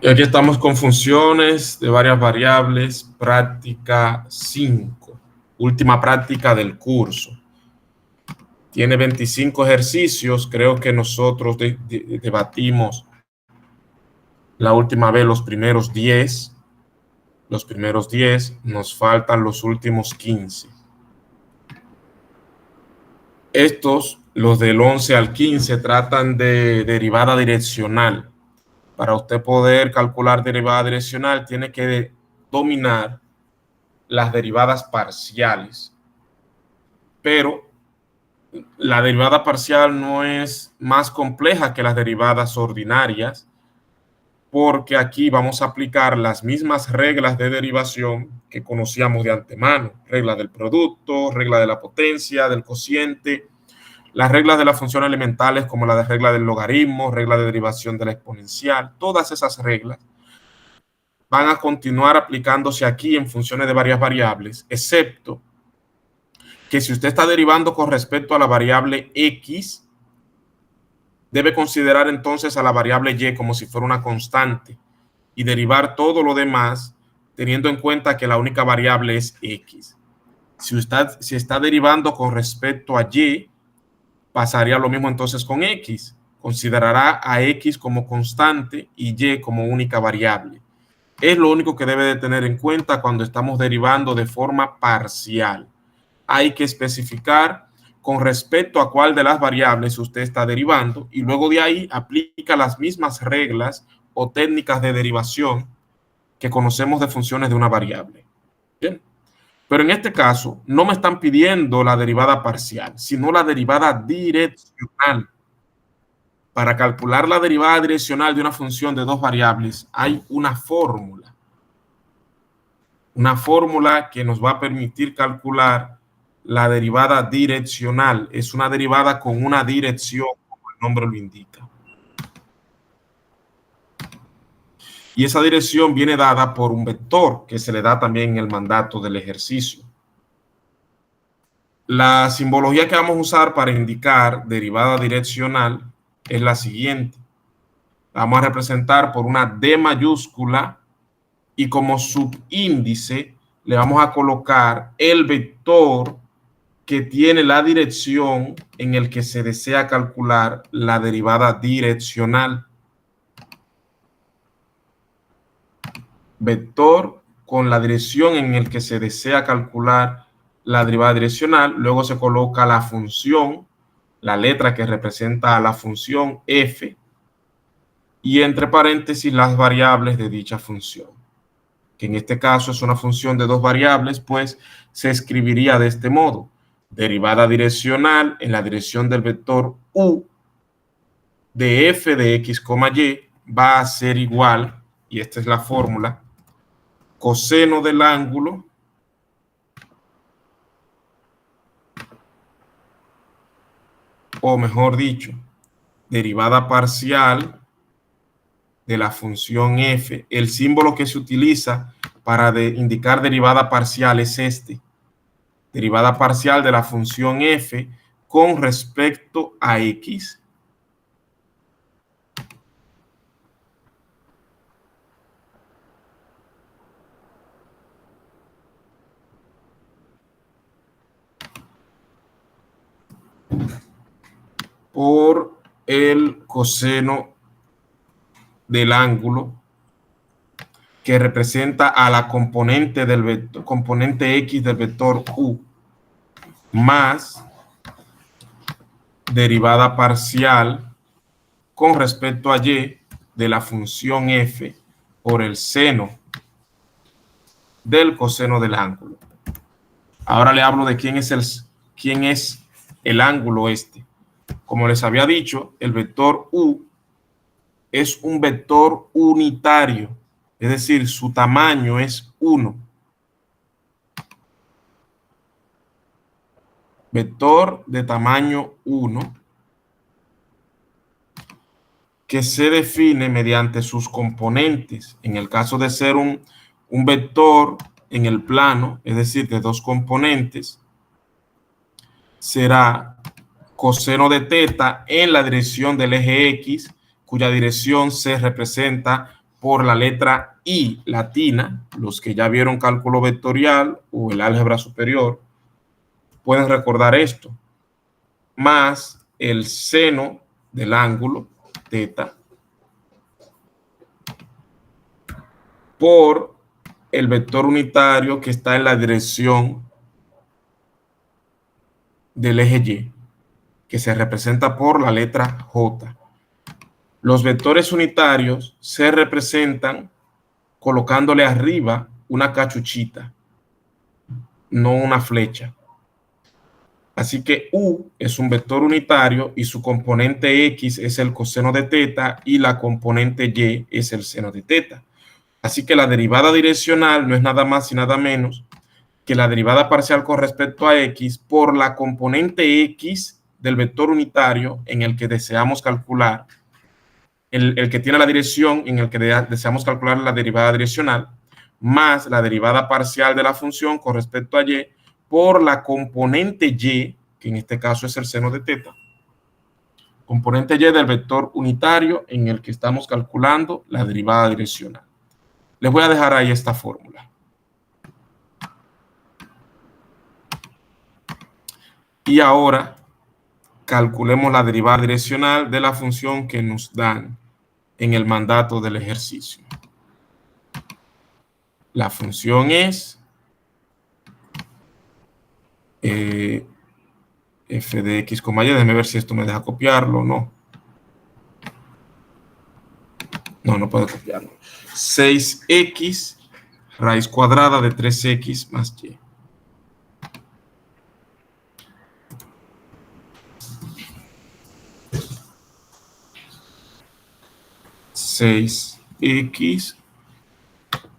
Y aquí estamos con funciones de varias variables, práctica 5, última práctica del curso. Tiene 25 ejercicios, creo que nosotros debatimos la última vez los primeros 10. Los primeros 10, nos faltan los últimos 15. Estos, los del 11 al 15, tratan de derivada direccional. Para usted poder calcular derivada direccional, tiene que dominar las derivadas parciales. Pero la derivada parcial no es más compleja que las derivadas ordinarias, porque aquí vamos a aplicar las mismas reglas de derivación que conocíamos de antemano: regla del producto, regla de la potencia, del cociente, las reglas de las funciones elementales como la de regla del logaritmo, regla de derivación de la exponencial. Todas esas reglas van a continuar aplicándose aquí en funciones de varias variables, excepto que si usted está derivando con respecto a la variable x, debe considerar entonces a la variable y como si fuera una constante y derivar todo lo demás teniendo en cuenta que la única variable es x. Si está derivando con respecto a y, pasaría lo mismo entonces con x. Considerará a x como constante y y como única variable. Es lo único que debe de tener en cuenta cuando estamos derivando de forma parcial. Hay que especificar con respecto a cuál de las variables usted está derivando y luego de ahí aplica las mismas reglas o técnicas de derivación que conocemos de funciones de una variable. Bien. Pero en este caso no me están pidiendo la derivada parcial, sino la derivada direccional. Para calcular la derivada direccional de una función de dos variables hay una fórmula que nos va a permitir calcular la derivada direccional. Es una derivada con una dirección, como el nombre lo indica. Y esa dirección viene dada por un vector que se le da también en el mandato del ejercicio. La simbología que vamos a usar para indicar derivada direccional es la siguiente. La vamos a representar por una D mayúscula y como subíndice le vamos a colocar el vector que tiene la dirección en el que se desea calcular la derivada direccional. Vector con la dirección en el que se desea calcular la derivada direccional. Luego se coloca la función, la letra que representa a la función f, y entre paréntesis las variables de dicha función, que en este caso es una función de dos variables, pues se escribiría de este modo: derivada direccional en la dirección del vector u de f de x, y va a ser igual, y esta es la fórmula, coseno del ángulo o mejor dicho, derivada parcial de la función f. El símbolo que se utiliza para indicar derivada parcial es este: derivada parcial de la función f con respecto a x. Por el coseno del ángulo que representa a la componente del vector, componente x del vector u, más derivada parcial con respecto a y de la función f por el seno del coseno del ángulo. Ahora le hablo de quién es el ángulo este. Como les había dicho, el vector u es un vector unitario, es decir, su tamaño es 1. Vector de tamaño 1 que se define mediante sus componentes. En el caso de ser un vector en el plano, es decir, de dos componentes, será coseno de teta en la dirección del eje X cuya dirección se representa por la letra I latina. Los que ya vieron cálculo vectorial o el álgebra superior pueden recordar esto, más el seno del ángulo teta por el vector unitario que está en la dirección del eje Y, que se representa por la letra J. Los vectores unitarios se representan colocándole arriba una cachuchita, no una flecha. Así que U es un vector unitario y su componente X es el coseno de teta y la componente Y es el seno de teta. Así que la derivada direccional no es nada más y nada menos que la derivada parcial con respecto a X por la componente X del vector unitario en el que deseamos calcular, el que tiene la dirección en el que deseamos calcular la derivada direccional, más la derivada parcial de la función con respecto a Y por la componente Y, que en este caso es el seno de teta, componente Y del vector unitario en el que estamos calculando la derivada direccional. Les voy a dejar ahí esta fórmula. Y ahora calculemos la derivada direccional de la función que nos dan en el mandato del ejercicio. La función es f de x, y. Déjame ver si esto me deja copiarlo o no. No puedo copiarlo. 6x raíz cuadrada de 3x más y. X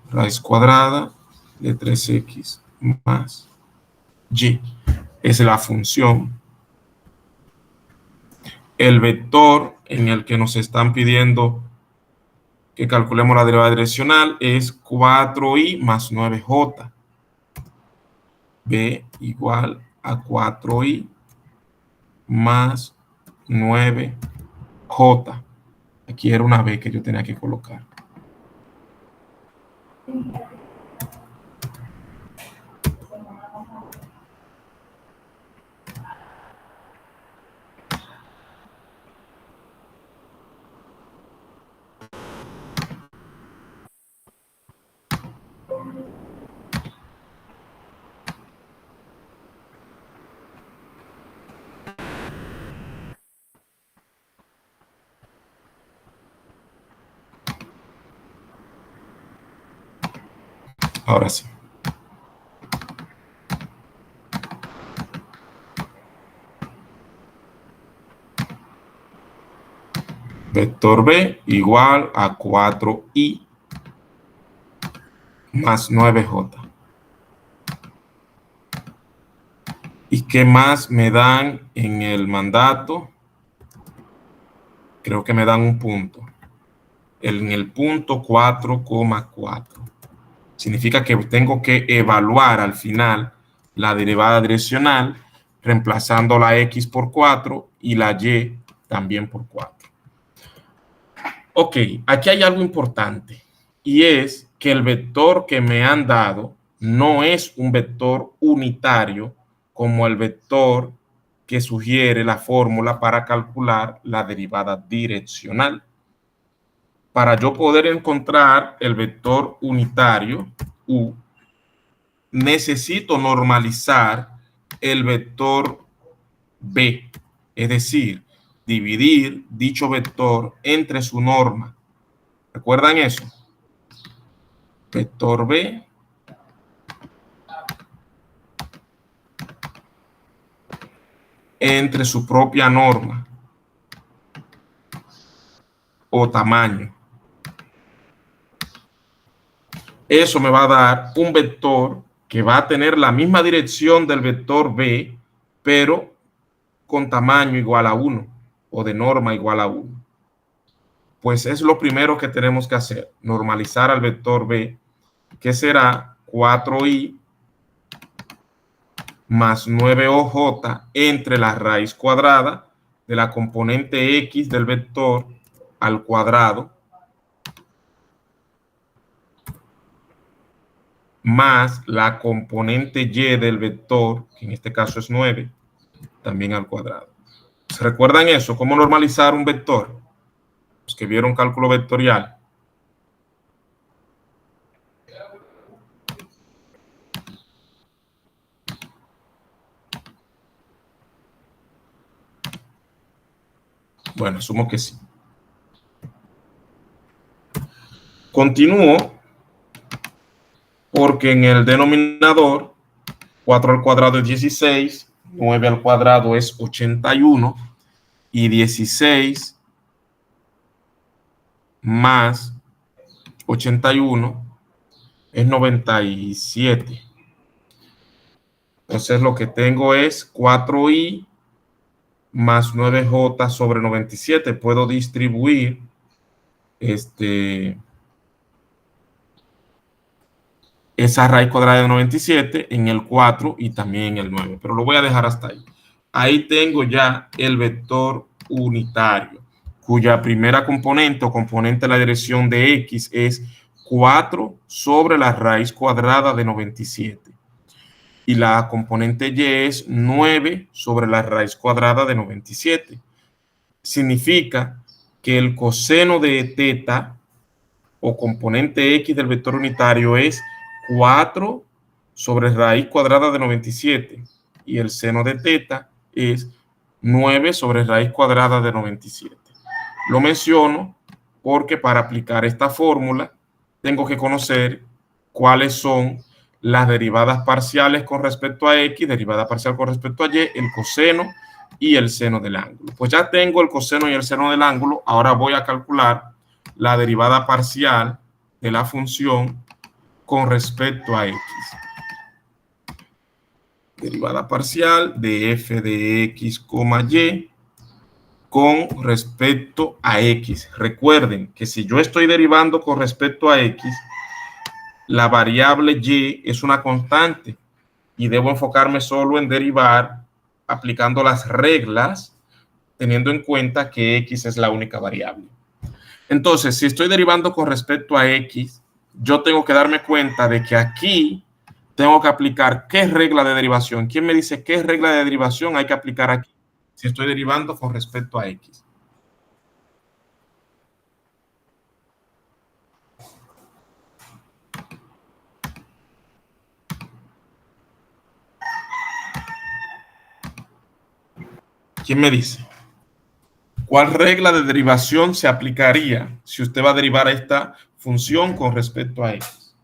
raíz cuadrada de 3x más y. Es la función. El vector en el que nos están pidiendo que calculemos la derivada direccional es 4i más 9j. B igual a 4i más 9j. Aquí era una B que yo tenía que colocar. Ahora sí. Vector B igual a 4i más 9j. ¿Y qué más me dan en el mandato? Creo que me dan un punto. En el punto 4,4. Significa que tengo que evaluar al final la derivada direccional, reemplazando la x por 4 y la y también por 4. Ok, aquí hay algo importante, y es que el vector que me han dado no es un vector unitario como el vector que sugiere la fórmula para calcular la derivada direccional. Para yo poder encontrar el vector unitario, U, necesito normalizar el vector B, es decir, dividir dicho vector entre su norma. ¿Recuerdan eso? Vector B entre su propia norma o tamaño. Eso me va a dar un vector que va a tener la misma dirección del vector B, pero con tamaño igual a 1 o de norma igual a 1. Pues es lo primero que tenemos que hacer, normalizar al vector B, que será 4i más 9oj entre la raíz cuadrada de la componente x del vector al cuadrado más la componente y del vector, que en este caso es 9, también al cuadrado. ¿Se recuerdan eso? ¿Cómo normalizar un vector? Los que vieron cálculo vectorial. Bueno, asumo que sí. Continúo porque en el denominador 4 al cuadrado es 16, 9 al cuadrado es 81 y 16 más 81 es 97. Entonces lo que tengo es 4i más 9j sobre 97. Puedo distribuir esa raíz cuadrada de 97 en el 4 y también en el 9, pero lo voy a dejar hasta ahí. Ahí tengo ya el vector unitario, cuya primera componente o componente de la dirección de x es 4 sobre la raíz cuadrada de 97. Y la componente y es 9 sobre la raíz cuadrada de 97. Significa que el coseno de teta o componente x del vector unitario es 4 sobre raíz cuadrada de 97 y el seno de teta es 9 sobre raíz cuadrada de 97. Lo menciono porque para aplicar esta fórmula tengo que conocer cuáles son las derivadas parciales con respecto a x, derivada parcial con respecto a y, el coseno y el seno del ángulo. Pues ya tengo el coseno y el seno del ángulo, ahora voy a calcular la derivada parcial de la función con respecto a x. Derivada parcial de f de x, y con respecto a x. Recuerden que si yo estoy derivando con respecto a x, la variable y es una constante y debo enfocarme solo en derivar aplicando las reglas, teniendo en cuenta que x es la única variable. Entonces, si estoy derivando con respecto a x, yo tengo que darme cuenta de que aquí tengo que aplicar qué regla de derivación. ¿Quién me dice qué regla de derivación hay que aplicar aquí si estoy derivando con respecto a x? ¿Quién me dice? ¿Cuál regla de derivación se aplicaría si usted va a derivar esta función con respecto a x?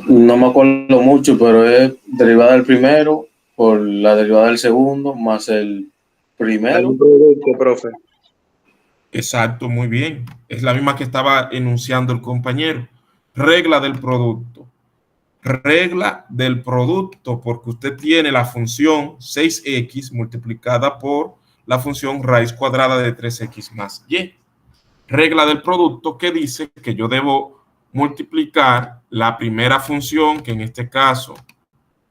No me acuerdo mucho, pero es derivada del primero por la derivada del segundo más el primero. El producto, profe. Exacto, muy bien. Es la misma que estaba enunciando el compañero. Regla del producto. Regla del producto, porque usted tiene la función 6x multiplicada por la función raíz cuadrada de 3x más y. Regla del producto que dice que yo debo multiplicar la primera función, que en este caso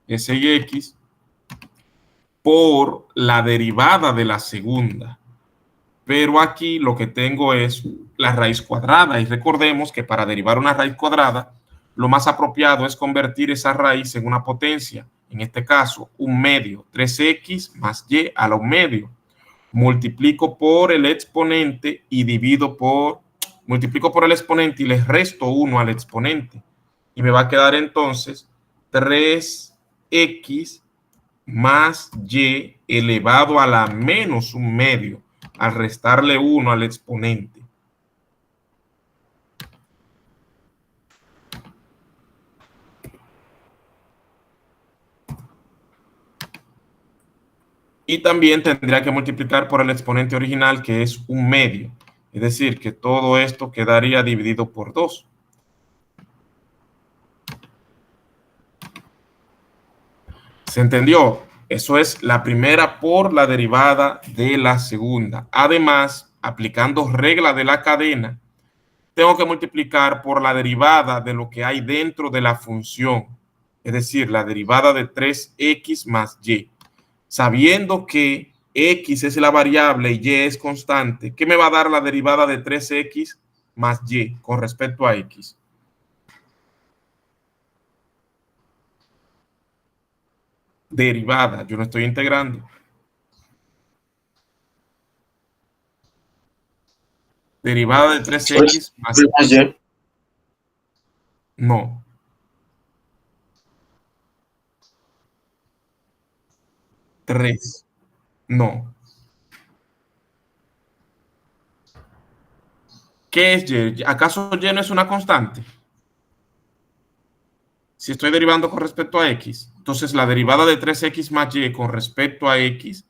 es 6x, por la derivada de la segunda. Pero aquí lo que tengo es la raíz cuadrada, y recordemos que para derivar una raíz cuadrada, lo más apropiado es convertir esa raíz en una potencia, en este caso, un medio, 3x más y a la un medio. Multiplico por el exponente y multiplico por el exponente y le resto 1 al exponente. Y me va a quedar entonces 3x más y elevado a la menos un medio, al restarle 1 al exponente. Y también tendría que multiplicar por el exponente original, que es un medio. Es decir, que todo esto quedaría dividido por 2. ¿Se entendió? Eso es la primera por la derivada de la segunda. Además, aplicando regla de la cadena, tengo que multiplicar por la derivada de lo que hay dentro de la función. Es decir, la derivada de 3x más y. Sabiendo que X es la variable y Y es constante, ¿qué me va a dar la derivada de 3X más Y con respecto a X? Derivada, yo no estoy integrando. Derivada de 3X más Y. no. Tres. No. ¿Qué es Y? ¿Acaso Y no es una constante? Si estoy derivando con respecto a X, entonces la derivada de 3X más Y con respecto a X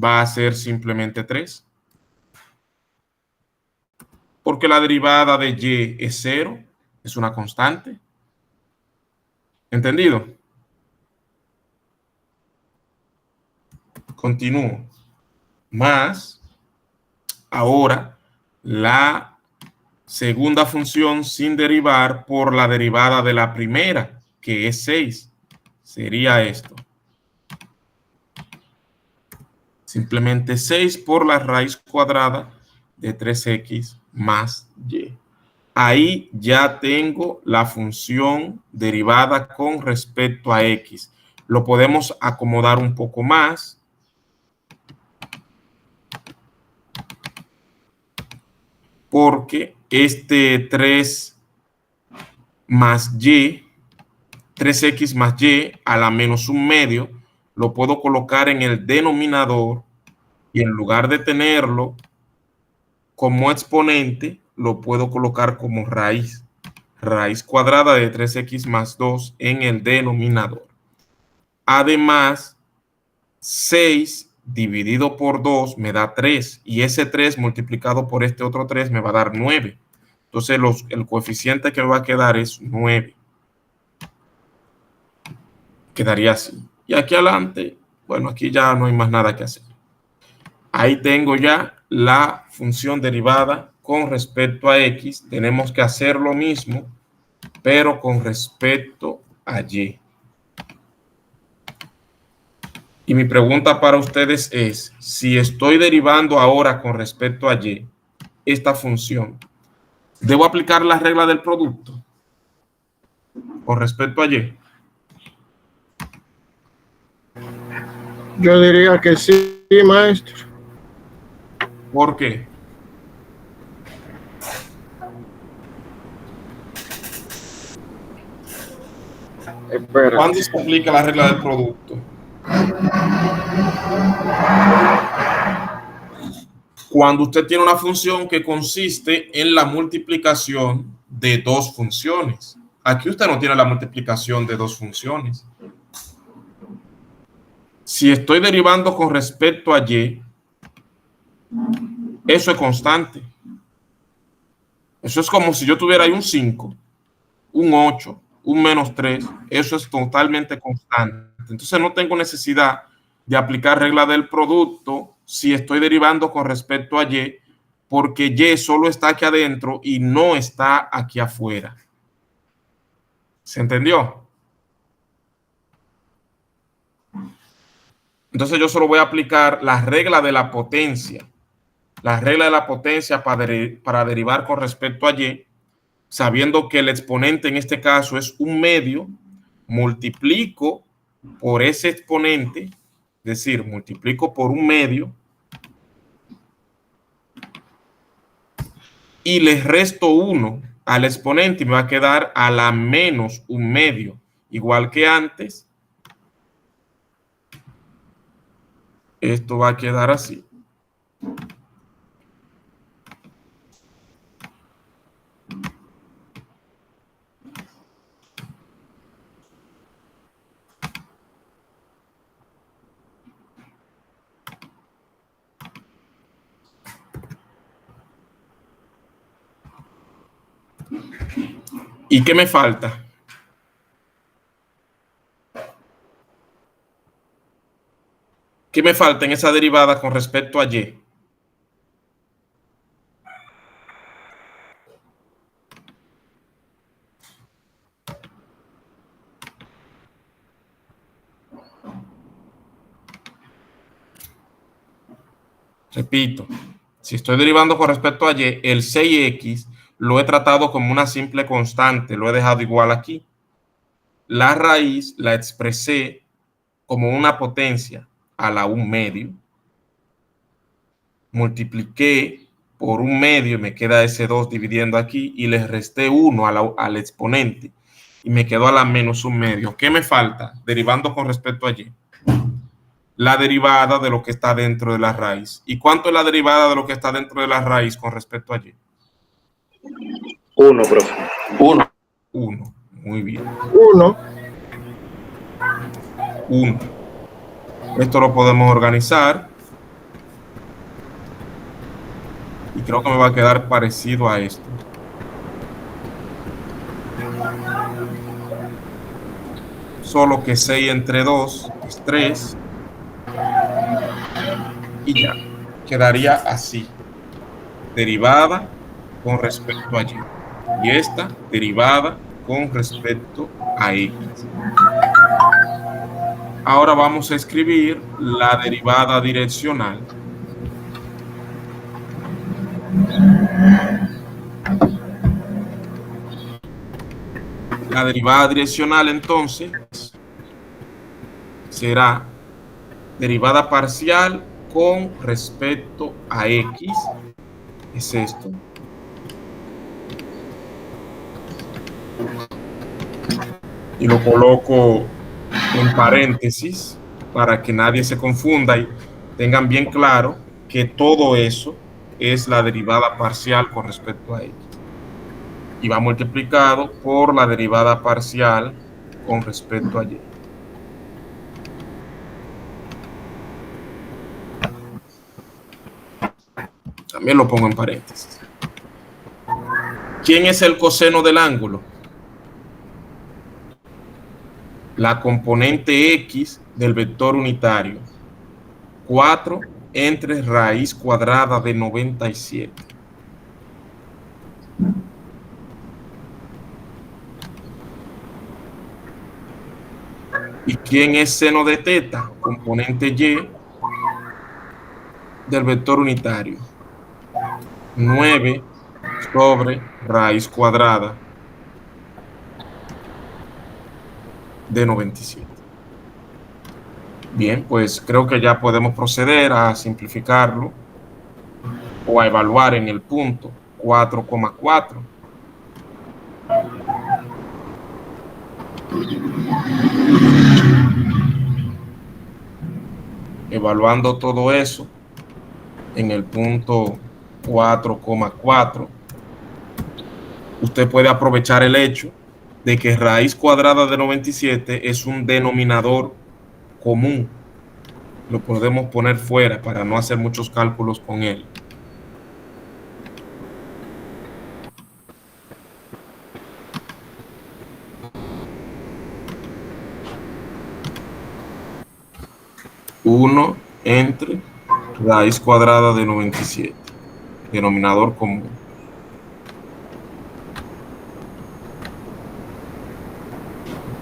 va a ser simplemente 3. Porque la derivada de Y es 0, es una constante. ¿Entendido? Continúo. Más, ahora, la segunda función sin derivar por la derivada de la primera, que es 6. Sería esto. Simplemente 6 por la raíz cuadrada de 3X más Y. Ahí ya tengo la función derivada con respecto a X. Lo podemos acomodar un poco más. Porque este 3 más Y, 3X más Y a la menos un medio, lo puedo colocar en el denominador y en lugar de tenerlo como exponente, lo puedo colocar como raíz. Raíz cuadrada de 3X más 2 en el denominador. Además, 6 dividido por 2 me da 3 y ese 3 multiplicado por este otro 3 me va a dar 9. Entonces el coeficiente que me va a quedar es 9. Quedaría así. Y aquí adelante, bueno, aquí ya no hay más nada que hacer. Ahí tengo ya la función derivada con respecto a X. Tenemos que hacer lo mismo, pero con respecto a Y. Y mi pregunta para ustedes es, si estoy derivando ahora con respecto a Y, esta función, ¿debo aplicar la regla del producto con respecto a Y? Yo diría que sí, maestro. ¿Por qué? ¿Cuándo Espérate. se aplica la regla del producto? Cuando usted tiene una función que consiste en la multiplicación de dos funciones. Aquí usted no tiene la multiplicación de dos funciones. Si estoy derivando con respecto a Y, eso es constante. Eso es como si yo tuviera ahí un 5, un 8, un menos 3. Eso es totalmente constante. Entonces no tengo necesidad de aplicar regla del producto si estoy derivando con respecto a Y, porque Y solo está aquí adentro y no está aquí afuera. ¿Se entendió? Entonces yo solo voy a aplicar la regla de la potencia. La regla de la potencia para derivar con respecto a Y, sabiendo que el exponente en este caso es un medio, multiplico por ese exponente, es decir, multiplico por un medio y le resto 1 al exponente y me va a quedar a la menos un medio. Igual que antes, esto va a quedar así. ¿Y qué me falta? ¿Qué me falta en esa derivada con respecto a Y? Repito, si estoy derivando con respecto a y, el 6x lo he tratado como una simple constante, lo he dejado igual aquí. La raíz la expresé como una potencia a la 1/2. Multipliqué por 1/2, me queda ese 2 dividiendo aquí, y le resté 1 al exponente, y me quedó a la menos 1/2. ¿Qué me falta? Derivando con respecto a y. La derivada de lo que está dentro de la raíz. ¿Y cuánto es la derivada de lo que está dentro de la raíz con respecto a y? 1, profe. 1. 1. Muy bien. 1. 1. Esto lo podemos organizar. Y creo que me va a quedar parecido a esto. Solo que 6 entre 2 es 3. Y ya. Quedaría así. Derivada con respecto a y. Y esta derivada con respecto a x. Ahora vamos a escribir la derivada direccional. La derivada direccional entonces será derivada parcial con respecto a x. Es esto. Y lo coloco en paréntesis para que nadie se confunda y tengan bien claro que todo eso es la derivada parcial con respecto a x. Y va multiplicado por la derivada parcial con respecto a y. También lo pongo en paréntesis. ¿Quién es el coseno del ángulo? La componente x del vector unitario. 4 entre raíz cuadrada de 97. ¿Y quién es seno de teta? Componente y del vector unitario. 9 sobre raíz cuadrada de 97. Bien, pues creo que ya podemos proceder a simplificarlo o a evaluar en el punto 4,4. Evaluando todo eso en el punto 4,4, usted puede aprovechar el hecho de que raíz cuadrada de 97 es un denominador común. Lo podemos poner fuera para no hacer muchos cálculos con él. Uno entre raíz cuadrada de 97, denominador común.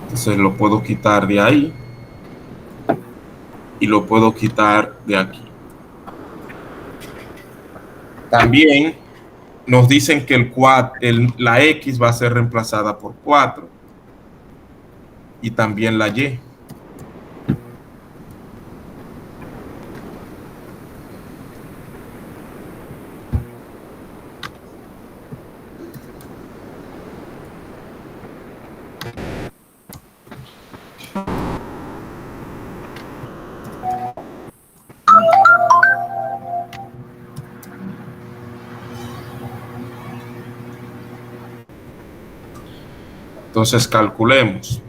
Entonces lo puedo quitar de ahí y lo puedo quitar de aquí. También nos dicen que la x va a ser reemplazada por 4 y también la y. Entonces calculemos.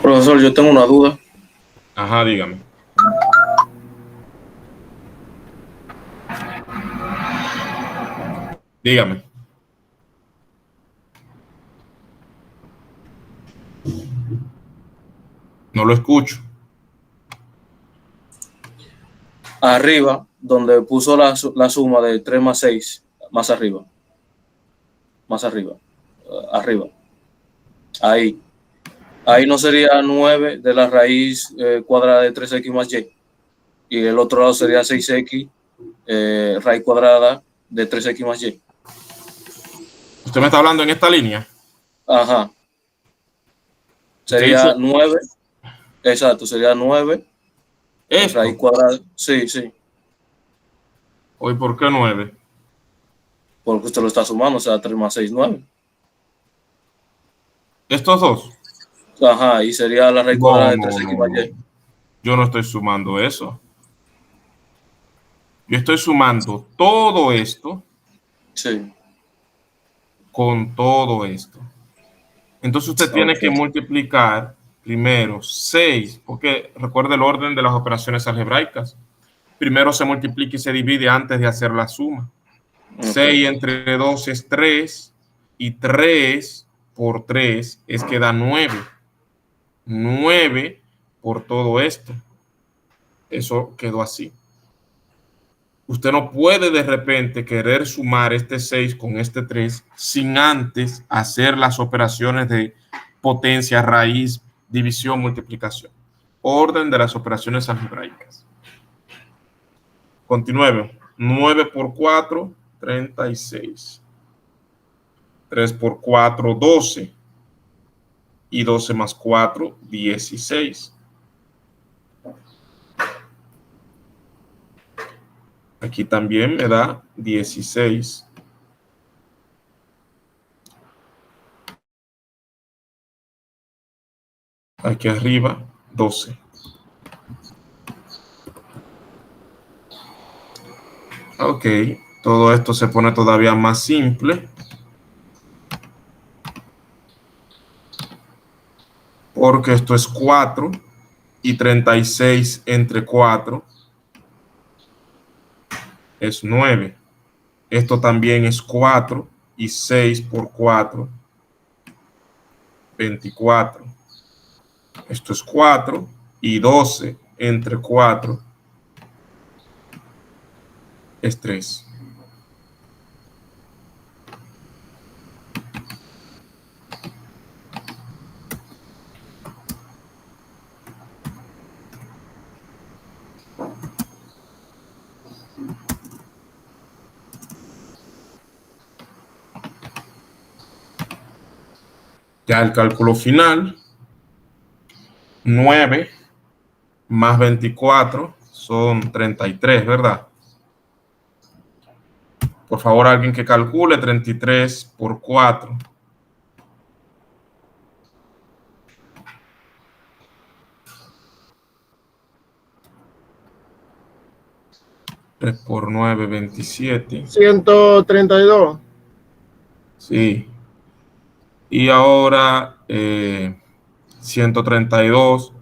Profesor, yo tengo una duda. Ajá, dígame. Dígame. No lo escucho. Arriba, donde puso la suma de 3 más 6, más arriba. Más arriba. Arriba. Ahí. Ahí no sería 9 de la raíz cuadrada de 3x más y. Y el otro lado sería 6x raíz cuadrada de 3x más y. ¿Usted me está hablando en esta línea? Ajá. Sería 9. Exacto, sería 9. Raíz cuadrada. Sí, sí. ¿Hoy por qué 9? Porque usted lo está sumando, o sea, 3 más 6, 9. ¿Estos dos? Ajá, y sería la raíz cuadrada de 3x más y. Yo no estoy sumando eso. Yo estoy sumando todo esto Sí. con todo esto. Entonces usted tiene que multiplicar primero 6, porque recuerde el orden de las operaciones algebraicas. Primero se multiplica y se divide antes de hacer la suma. 6 entre 2 es 3 y 3 por 3 es que da 9. 9 por todo esto. Eso quedó así. Usted no puede de repente querer sumar este 6 con este 3 sin antes hacer las operaciones de potencia, raíz, división, multiplicación. Orden de las operaciones algebraicas. Continuemos. 9 por 4, 36. 3 por 4, 12. Y 12 más 4, 16. Aquí también me da 16. Aquí arriba, 12. Ok, todo esto se pone todavía más simple. Porque esto es 4 y 36 entre 4 es 9. Esto también es 4 y 6 por 4, 24. Esto es 4 y 12 entre 4 es 3. Ya el cálculo final, 9 más 24 son 33, ¿verdad? Por favor, alguien que calcule 33 por 4. 3 por 9, 27. 132. Sí. Y ahora 132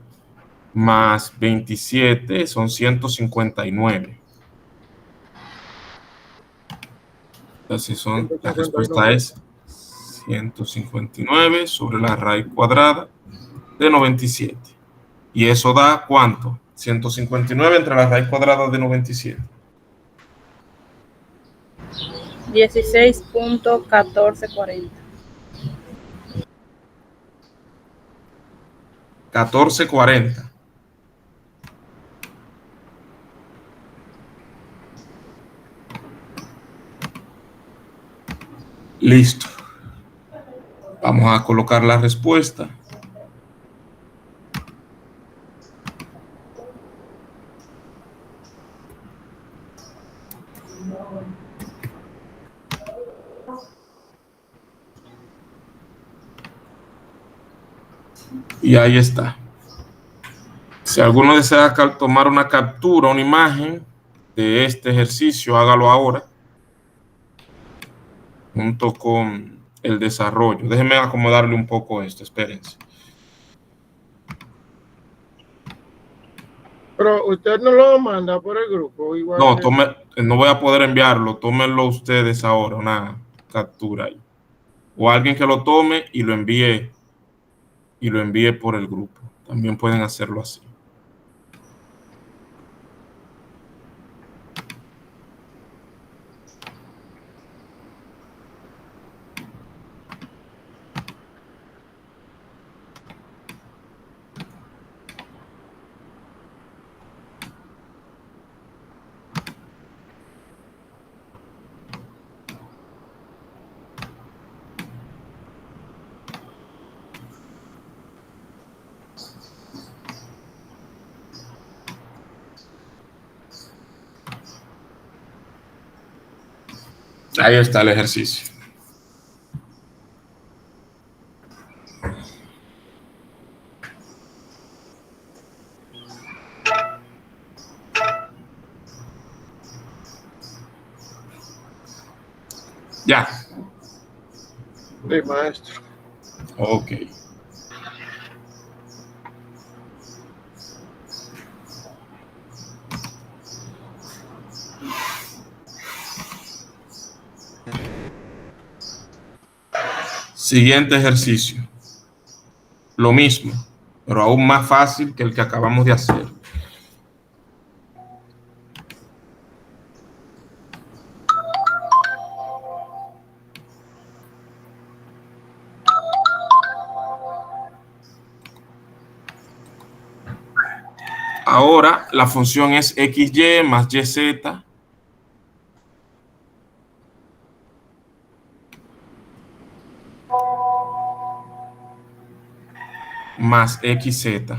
más 27 son 159. Entonces la respuesta es 159 sobre la raíz cuadrada de 97. ¿Y eso da cuánto? 159 entre la raíz cuadrada de 97. 16.1440. 1440. Listo. Vamos a colocar la respuesta. Y ahí está. Si alguno desea tomar una captura, una imagen de este ejercicio, hágalo ahora, junto con el desarrollo. Déjenme acomodarle un poco esto, espérense. Pero usted no lo manda por el grupo. Igual No, que... no voy a poder enviarlo, tómenlo ustedes ahora, una captura ahí. O alguien que lo tome y lo envíe por el grupo. También pueden hacerlo así. Ahí está el ejercicio. Ya. Sí, maestro. Ok. Siguiente ejercicio. Lo mismo, pero aún más fácil que el que acabamos de hacer. Ahora la función es xy más yz más xz.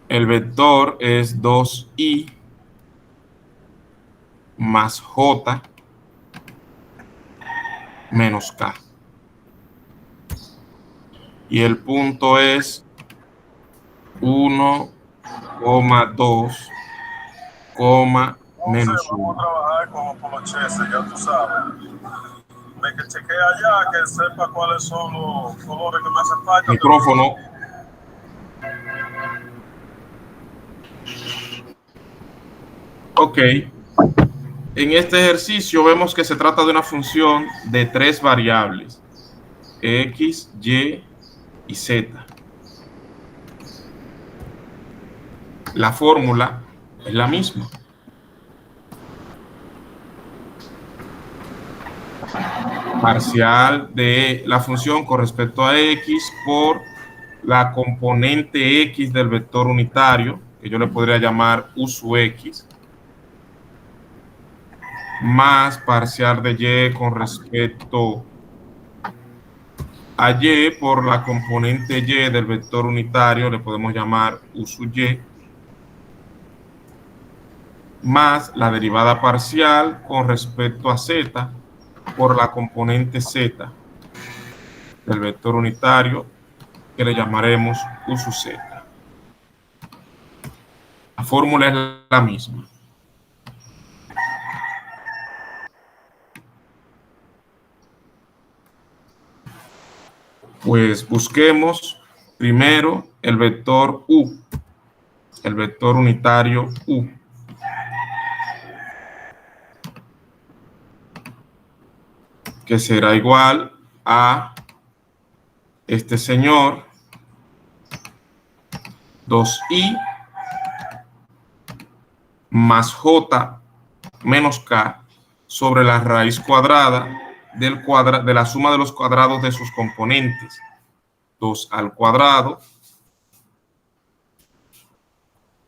El vector es 2i más j menos k. Y el punto es 1,2, menos 1. Vamos a trabajar como por los cheses, ya tú sabes. Me que chequee allá, que sepa cuáles son los colores que me hacen falta. Micrófono. Ok. En este ejercicio vemos que se trata de una función de 3 variables, x, y y z. La fórmula es la misma. Parcial de la función con respecto a x por la componente x del vector unitario, que yo le podría llamar u sub x, más parcial de y con respecto a y por la componente y del vector unitario, le podemos llamar u sub y, más la derivada parcial con respecto a z por la componente z del vector unitario, que le llamaremos u sub z. La fórmula es la misma. Pues busquemos primero el vector u, el vector unitario u. Que será igual a este señor, 2i más j menos k sobre la raíz cuadrada de la suma de los cuadrados de sus componentes. 2 al cuadrado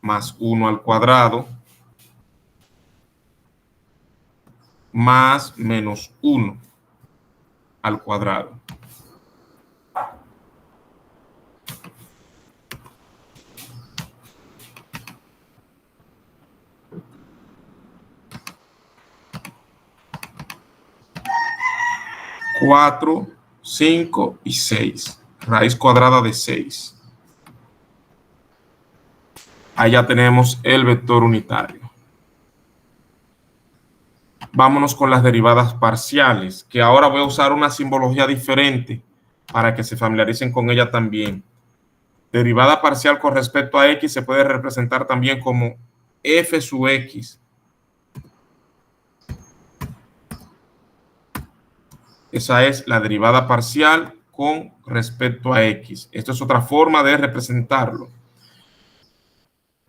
más 1 al cuadrado más menos 1 al cuadrado. Cuatro, 5 y 6. Raíz cuadrada de 6. Allá tenemos el vector unitario. Vámonos con las derivadas parciales, que ahora voy a usar una simbología diferente para que se familiaricen con ella también. Derivada parcial con respecto a x se puede representar también como f sub x. Esa es la derivada parcial con respecto a x. Esto es otra forma de representarlo.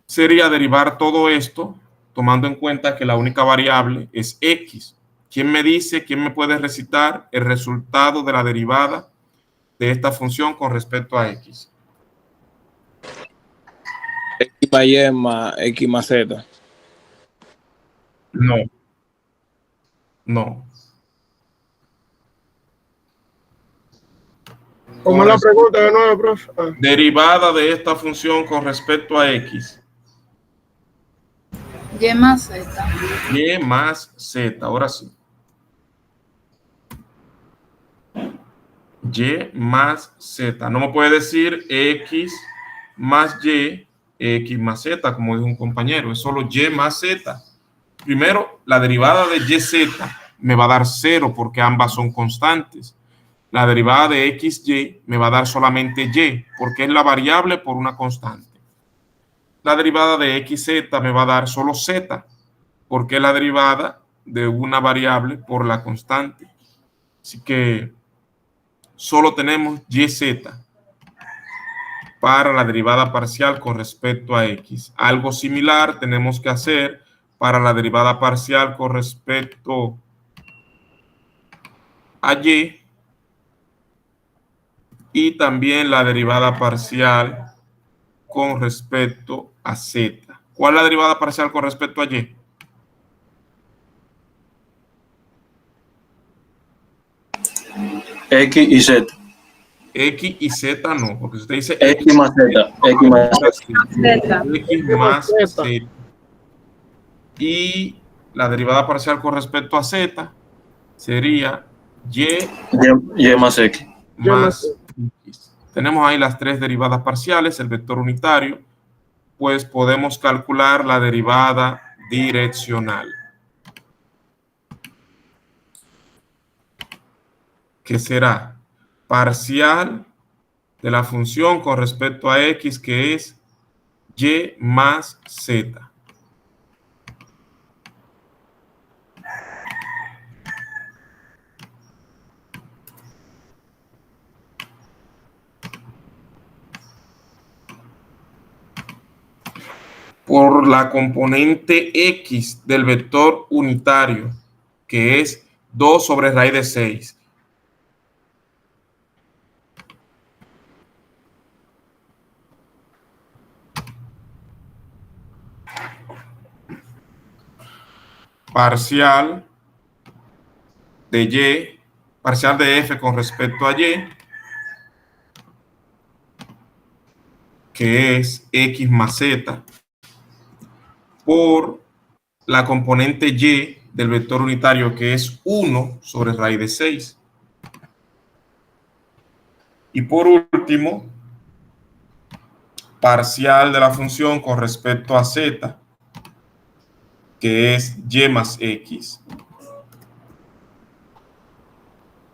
Sería derivar todo esto tomando en cuenta que la única variable es x. ¿Quién me dice, quién me puede recitar el resultado de la derivada de esta función con respecto a x? X más Y más X más Z. No. No. ¿Cómo es la pregunta de nuevo, profe? Ah, Derivada de esta función con respecto a x. Y más Z. Y más z. Ahora sí. Y más z. No me puede decir x más y, x más z, como dijo un compañero. Es solo y más z. Primero, la derivada de yz me va a dar 0 porque ambas son constantes. La derivada de xy me va a dar solamente y porque es la variable por una constante. La derivada de xz me va a dar solo z porque es la derivada de una variable por la constante. Así que solo tenemos yz para la derivada parcial con respecto a x. Algo similar tenemos que hacer para la derivada parcial con respecto a y también la derivada parcial con respecto a z. ¿Cuál es la derivada parcial con respecto a y? X y Z. X y z no, porque si usted dice X más Z. X más ahora Z. sí, Z. x más z. Y la derivada parcial con respecto a z sería y Y más X. más x. Tenemos ahí las tres derivadas parciales, el vector unitario, pues podemos calcular la derivada direccional, que será parcial de la función con respecto a x, que es y más z. Por la componente x del vector unitario, que es 2 sobre raíz de 6. Parcial de y, parcial de f con respecto a y, que es x más z, por la componente y del vector unitario, que es 1 sobre raíz de 6. Y por último, parcial de la función con respecto a z, que es y más x,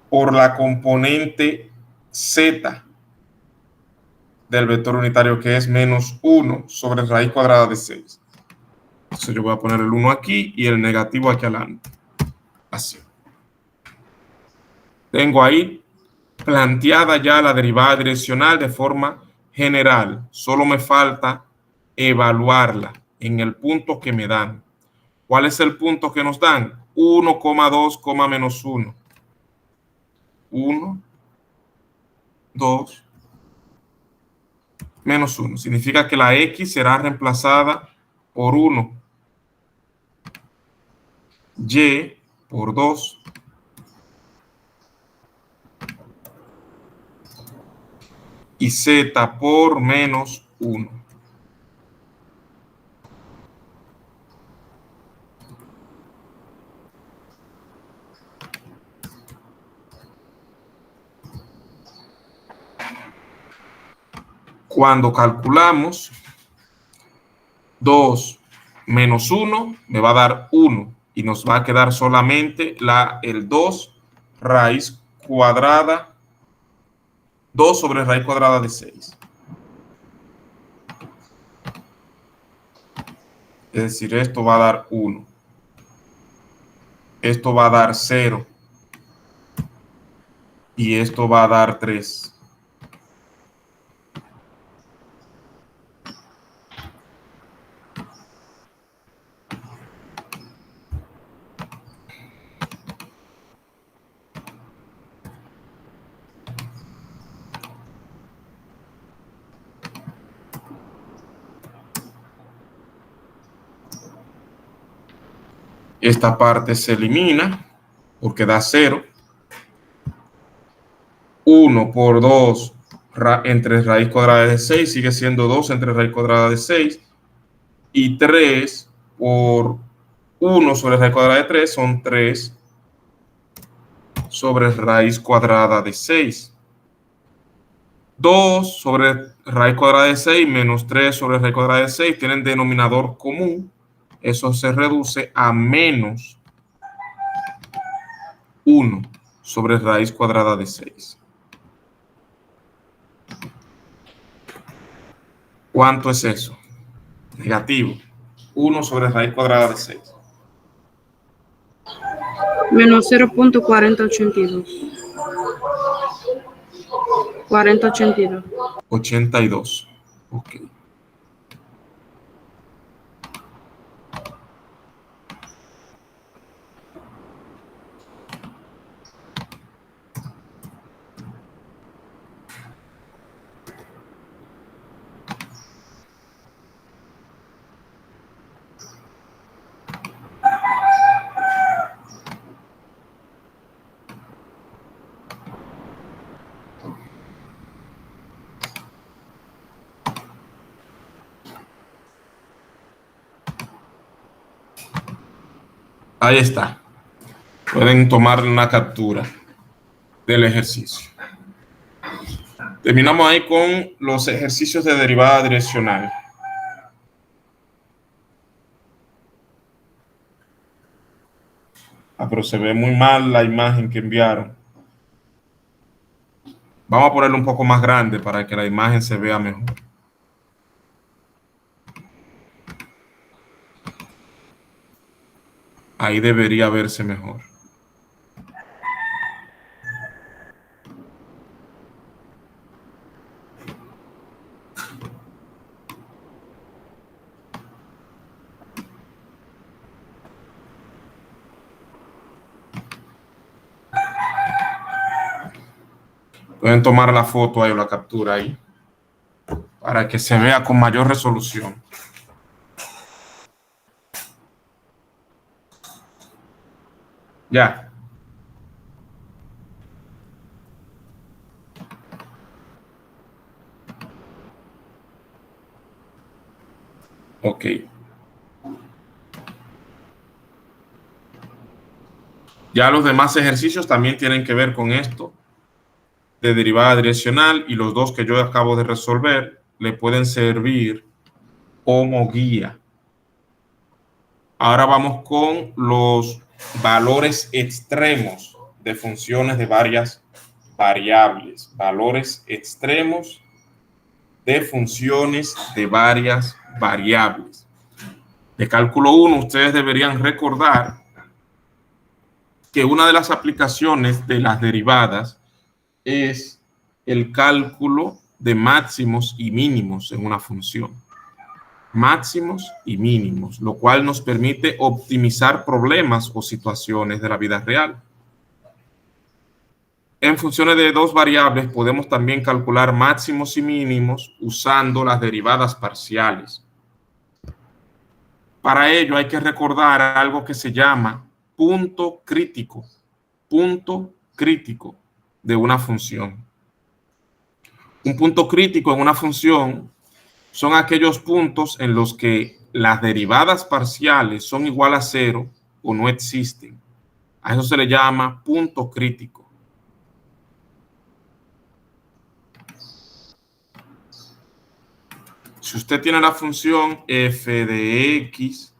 por la componente z del vector unitario, que es menos 1 sobre raíz cuadrada de 6. Entonces yo voy a poner el 1 aquí y el negativo aquí adelante. Así. Tengo ahí planteada ya la derivada direccional de forma general. Solo me falta evaluarla en el punto que me dan. ¿Cuál es el punto que nos dan? 1,2, menos 1. 1, 2, menos 1. Significa que la x será reemplazada por 1. Y por 2. Y z por menos 1. Cuando calculamos 2 menos 1, me va a dar 1 y nos va a quedar solamente el 2 raíz cuadrada, 2 sobre raíz cuadrada de 6. Es decir, esto va a dar 1. Esto va a dar 0. y esto va a dar 3. Esta parte se elimina porque da 0. 1 por 2 entre raíz cuadrada de 6 sigue siendo 2 entre raíz cuadrada de 6. Y 3 por 1 sobre raíz cuadrada de 3 son 3 sobre raíz cuadrada de 6. 2 sobre raíz cuadrada de 6 menos 3 sobre raíz cuadrada de 6 tienen denominador común. Eso se reduce a menos 1 sobre raíz cuadrada de 6. ¿Cuánto es eso? Negativo. 1 sobre raíz cuadrada de 6. Menos 0.4082. 4082. 82. Ok. Ahí está. Pueden tomar una captura del ejercicio. Terminamos ahí con los ejercicios de derivada direccional. Pero se ve muy mal la imagen que enviaron. Vamos a ponerlo un poco más grande para que la imagen se vea mejor. Ahí debería verse mejor. Pueden tomar la foto ahí o la captura ahí para que se vea con mayor resolución. Ya. Ok. Ya los demás ejercicios también tienen que ver con esto de derivada direccional, y los dos que yo acabo de resolver le pueden servir como guía. Ahora vamos con los valores extremos de funciones de varias variables. Valores extremos de funciones de varias variables. De cálculo 1, ustedes deberían recordar que una de las aplicaciones de las derivadas es el cálculo de máximos y mínimos en una función. Máximos y mínimos, lo cual nos permite optimizar problemas o situaciones de la vida real. En funciones de dos variables podemos también calcular máximos y mínimos usando las derivadas parciales. Para ello hay que recordar algo que se llama punto crítico de una función. Un punto crítico en una función son aquellos puntos en los que las derivadas parciales son igual a 0 o no existen. A eso se le llama punto crítico. Si usted tiene la función f de x,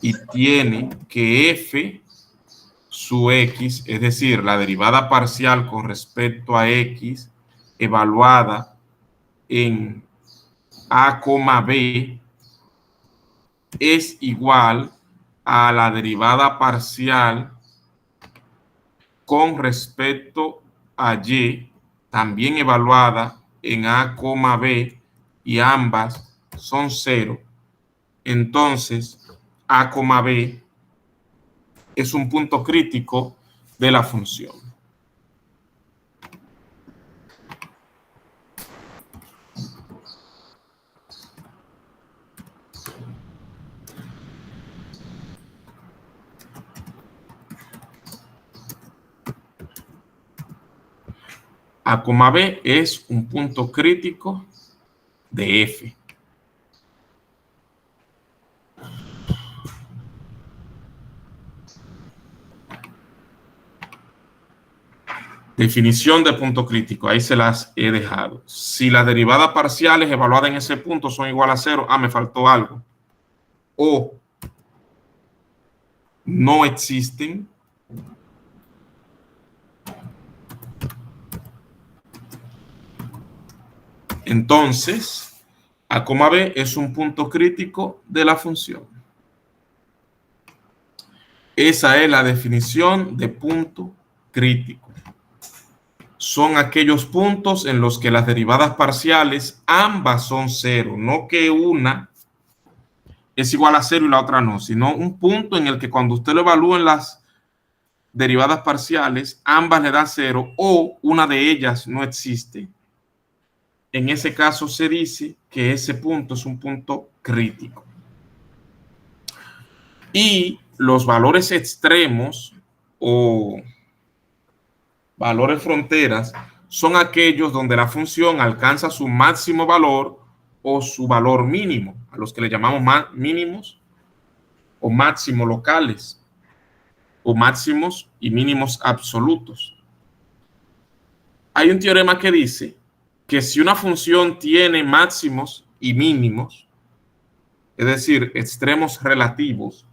y tiene que f su x, es decir, la derivada parcial con respecto a x evaluada en a, b, es igual a la derivada parcial con respecto a y, también evaluada en a, b, y ambas son 0, entonces a, b es un punto crítico de la función. A, b es un punto crítico de F. Definición de punto crítico, ahí se las he dejado. Si las derivadas parciales evaluadas en ese punto son igual a 0, me faltó algo, o no existen, entonces a, b es un punto crítico de la función. Esa es la definición de punto crítico. Son aquellos puntos en los que las derivadas parciales ambas son 0, no que una es igual a 0 y la otra no, sino un punto en el que cuando usted lo evalúa en las derivadas parciales, ambas le dan 0 o una de ellas no existe. En ese caso se dice que ese punto es un punto crítico. Y los valores extremos o valores fronteras son aquellos donde la función alcanza su máximo valor o su valor mínimo, a los que le llamamos mínimos o máximos locales, o máximos y mínimos absolutos. Hay un teorema que dice que si una función tiene máximos y mínimos, es decir, extremos relativos,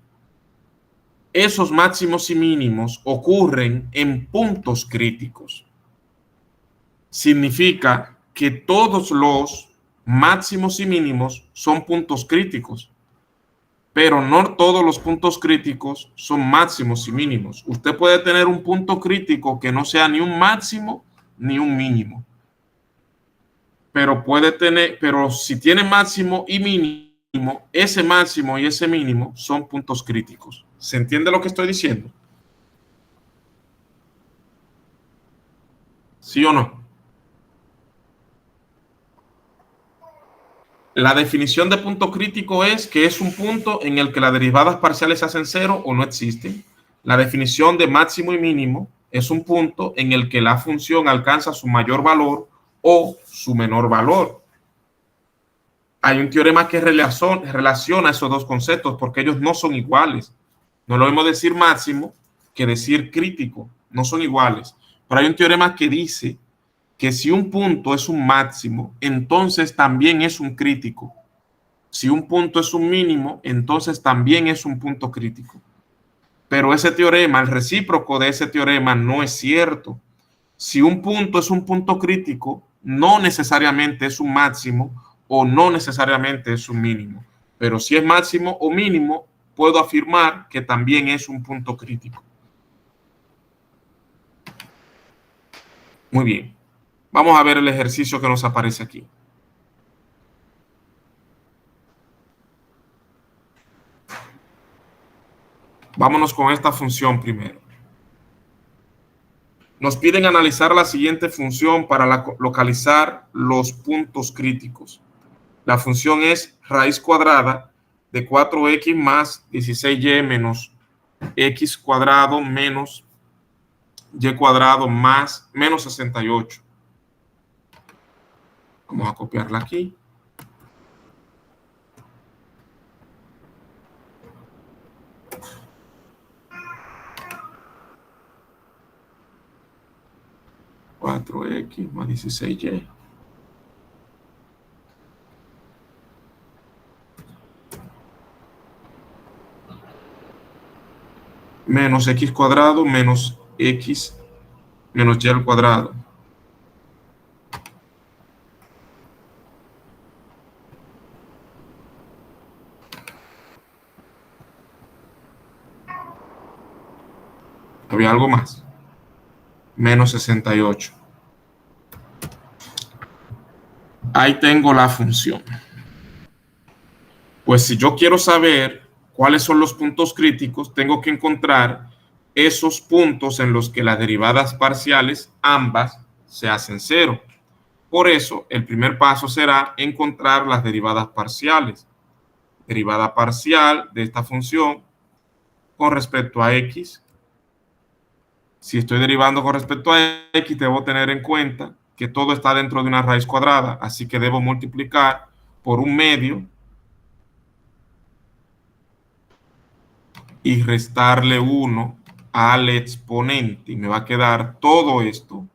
esos máximos y mínimos ocurren en puntos críticos. Significa que todos los máximos y mínimos son puntos críticos, pero no todos los puntos críticos son máximos y mínimos. Usted puede tener un punto crítico que no sea ni un máximo ni un mínimo, pero si tiene máximo y mínimo, ese máximo y ese mínimo son puntos críticos. ¿Se entiende lo que estoy diciendo? ¿Sí o no? La definición de punto crítico es que es un punto en el que las derivadas parciales se hacen 0 o no existen. La definición de máximo y mínimo es un punto en el que la función alcanza su mayor valor o su menor valor. Hay un teorema que relaciona esos dos conceptos porque ellos no son iguales. No es lo mismo decir máximo que decir crítico. No son iguales. Pero hay un teorema que dice que si un punto es un máximo, entonces también es un crítico. Si un punto es un mínimo, entonces también es un punto crítico. Pero ese teorema, el recíproco de ese teorema no es cierto. Si un punto es un punto crítico, no necesariamente es un máximo o no necesariamente es un mínimo. Pero si es máximo o mínimo, puedo afirmar que también es un punto crítico. Muy bien. Vamos a ver el ejercicio que nos aparece aquí. Vámonos con esta función primero. Nos piden analizar la siguiente función para localizar los puntos críticos. La función es raíz cuadrada de 4x más 16y menos x cuadrado menos y cuadrado más menos 68. Vamos a copiarla aquí. X más 16y menos x cuadrado menos x menos y al cuadrado. ¿Había algo más? menos 68. Ahí tengo la función. Pues si yo quiero saber cuáles son los puntos críticos, tengo que encontrar esos puntos en los que las derivadas parciales ambas se hacen cero. Por eso, el primer paso será encontrar las derivadas parciales. Derivada parcial de esta función con respecto a x. Si estoy derivando con respecto a x, debo tener en cuenta que todo está dentro de una raíz cuadrada, así que debo multiplicar por un medio y restarle 1 al exponente, y me va a quedar todo esto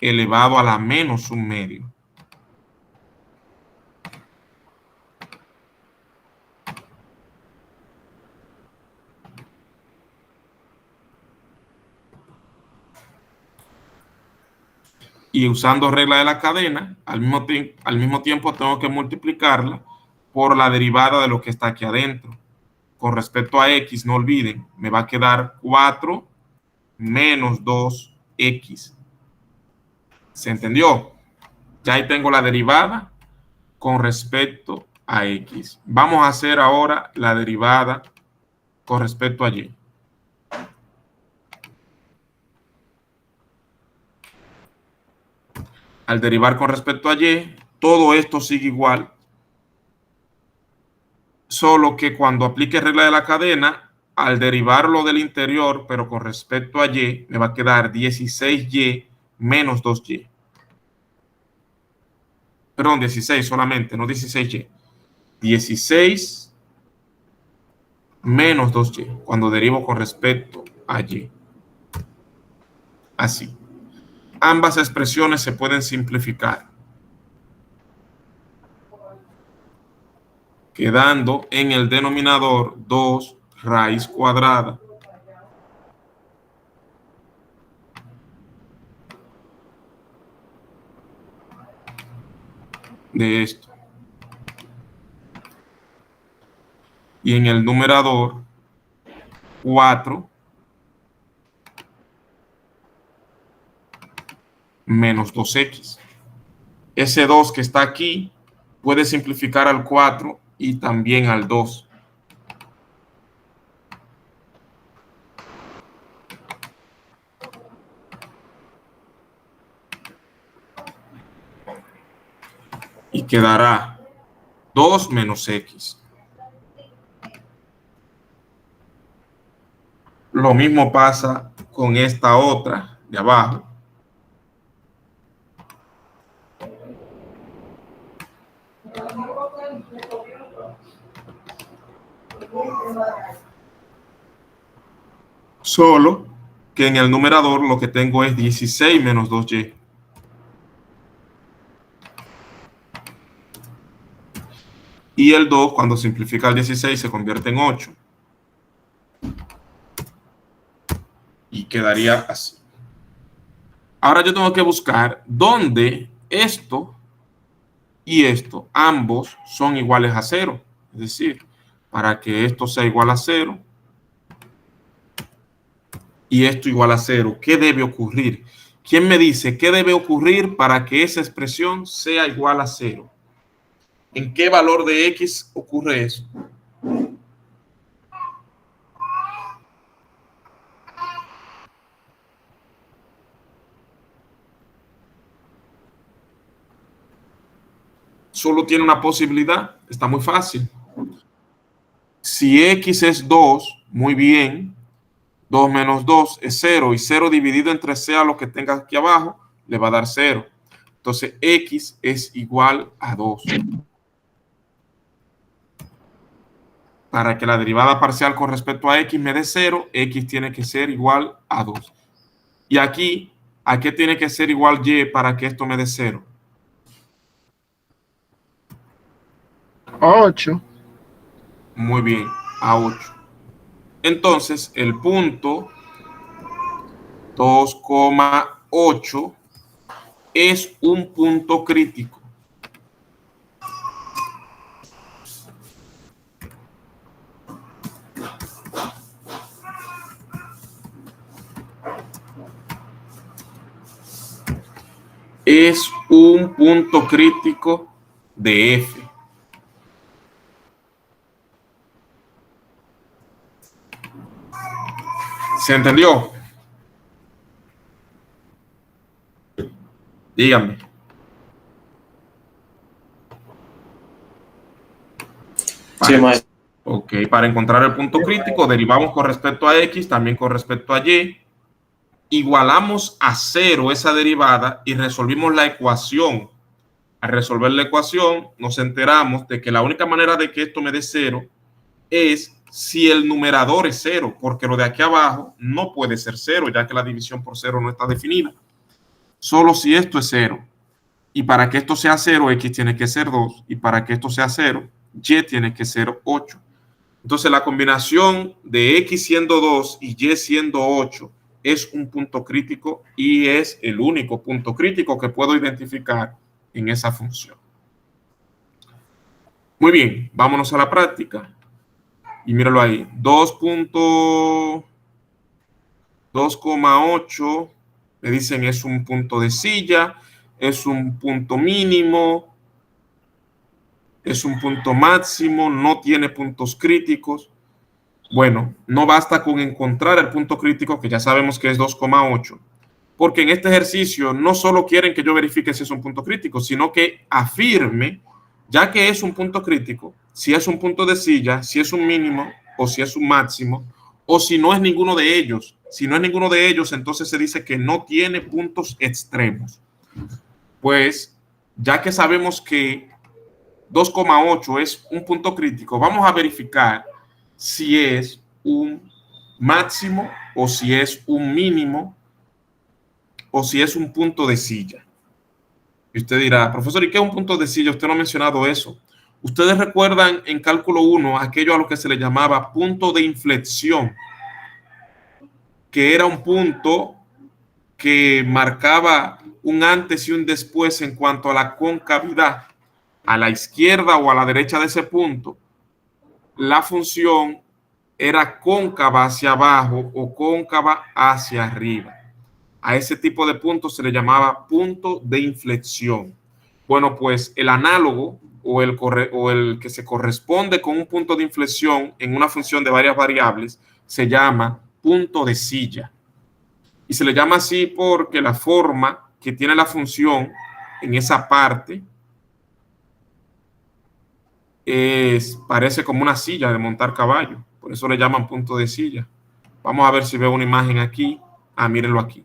elevado a la menos un medio. Y usando regla de la cadena, al mismo tiempo tengo que multiplicarla por la derivada de lo que está aquí adentro. Con respecto a x, no olviden, me va a quedar 4 menos 2x. ¿Se entendió? Ya ahí tengo la derivada con respecto a x. Vamos a hacer ahora la derivada con respecto a y. Al derivar con respecto a y, todo esto sigue igual, solo que cuando aplique regla de la cadena, al derivarlo del interior, pero con respecto a y, me va a quedar 16y menos 2y. Perdón, 16 solamente, no 16y. 16 menos 2y, cuando derivo con respecto a y. Así. Ambas expresiones se pueden simplificar, quedando en el denominador 2 raíz cuadrada de esto. Y en el numerador 4 menos 2x. Ese 2 que está aquí puede simplificar al 4 y también al 2. Y quedará 2 menos x. Lo mismo pasa con esta otra de abajo. Solo que en el numerador lo que tengo es 16 menos 2y. Y el 2, cuando simplifica el 16, se convierte en 8. Y quedaría así. Ahora yo tengo que buscar dónde esto y esto, ambos son iguales a 0. Es decir, para que esto sea igual a 0 y esto igual a 0, ¿qué debe ocurrir? ¿Quién me dice qué debe ocurrir para que esa expresión sea igual a 0? ¿En qué valor de x ocurre eso? Solo tiene una posibilidad, está muy fácil. Si x es 2, muy bien, 2 menos 2 es 0, y 0 dividido entre sea lo que tenga aquí abajo, le va a dar 0. Entonces, x es igual a 2. Para que la derivada parcial con respecto a x me dé 0, x tiene que ser igual a 2. Y aquí, ¿a qué tiene que ser igual y para que esto me dé 0? 8. Muy bien, a 8. Entonces, el punto 2,8 es un punto crítico. es un punto crítico de f. ¿Se entendió? Díganme. Sí, maestro. Ok, para encontrar el punto crítico, derivamos con respecto a x, también con respecto a y. Igualamos a 0 esa derivada y resolvimos la ecuación. Al resolver la ecuación, nos enteramos de que la única manera de que esto me dé 0 es si el numerador es 0, porque lo de aquí abajo no puede ser 0, ya que la división por 0 no está definida. Solo si esto es 0. Y para que esto sea 0, x tiene que ser 2. Y para que esto sea 0, y tiene que ser 8. Entonces, la combinación de x siendo 2 y y siendo 8 es un punto crítico y es el único punto crítico que puedo identificar en esa función. Muy bien, vámonos a la práctica. Y míralo ahí, 2.8, me dicen es un punto de silla, es un punto mínimo, es un punto máximo, no tiene puntos críticos. Bueno, no basta con encontrar el punto crítico, que ya sabemos que es 2.8, porque en este ejercicio no solo quieren que yo verifique si es un punto crítico, sino que afirme, ya que es un punto crítico, si es un punto de silla, si es un mínimo o si es un máximo, o si no es ninguno de ellos. Si no es ninguno de ellos, entonces se dice que no tiene puntos extremos. Pues, ya que sabemos que 2.8 es un punto crítico, vamos a verificar si es un máximo o si es un mínimo o si es un punto de silla. Y usted dirá, profesor, ¿y qué es un punto de silla? Usted no ha mencionado eso. Ustedes recuerdan en cálculo 1 aquello a lo que se le llamaba punto de inflexión, que era un punto que marcaba un antes y un después en cuanto a la concavidad. A la izquierda o a la derecha de ese punto, la función era cóncava hacia abajo o cóncava hacia arriba. A ese tipo de punto se le llamaba punto de inflexión. Bueno, pues el análogo o el que se corresponde con un punto de inflexión en una función de varias variables se llama punto de silla. Y se le llama así porque la forma que tiene la función en esa parte parece como una silla de montar caballo. Por eso le llaman punto de silla. Vamos a ver si veo una imagen aquí. Ah, mírenlo aquí.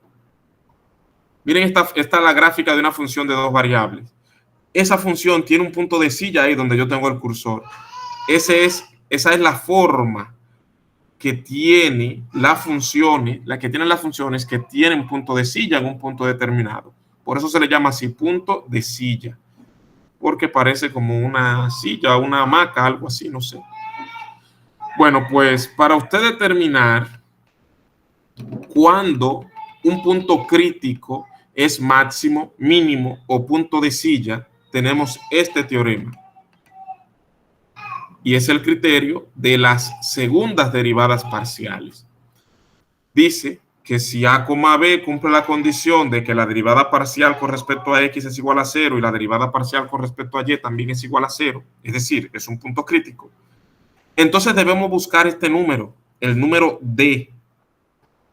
Miren, esta es la gráfica de una función de dos variables. Esa función tiene un punto de silla ahí donde yo tengo el cursor. Esa es la forma que tiene las funciones, que tienen punto de silla en un punto determinado. Por eso se le llama así, punto de silla. Porque parece como una silla, una hamaca, algo así, no sé. Bueno, pues para usted determinar cuándo un punto crítico es máximo, mínimo o punto de silla, tenemos este teorema. Y es el criterio de las segundas derivadas parciales. Dice que si A, B cumple la condición de que la derivada parcial con respecto a X es igual a 0 y la derivada parcial con respecto a Y también es igual a 0, es decir, es un punto crítico, entonces debemos buscar este número, el número D,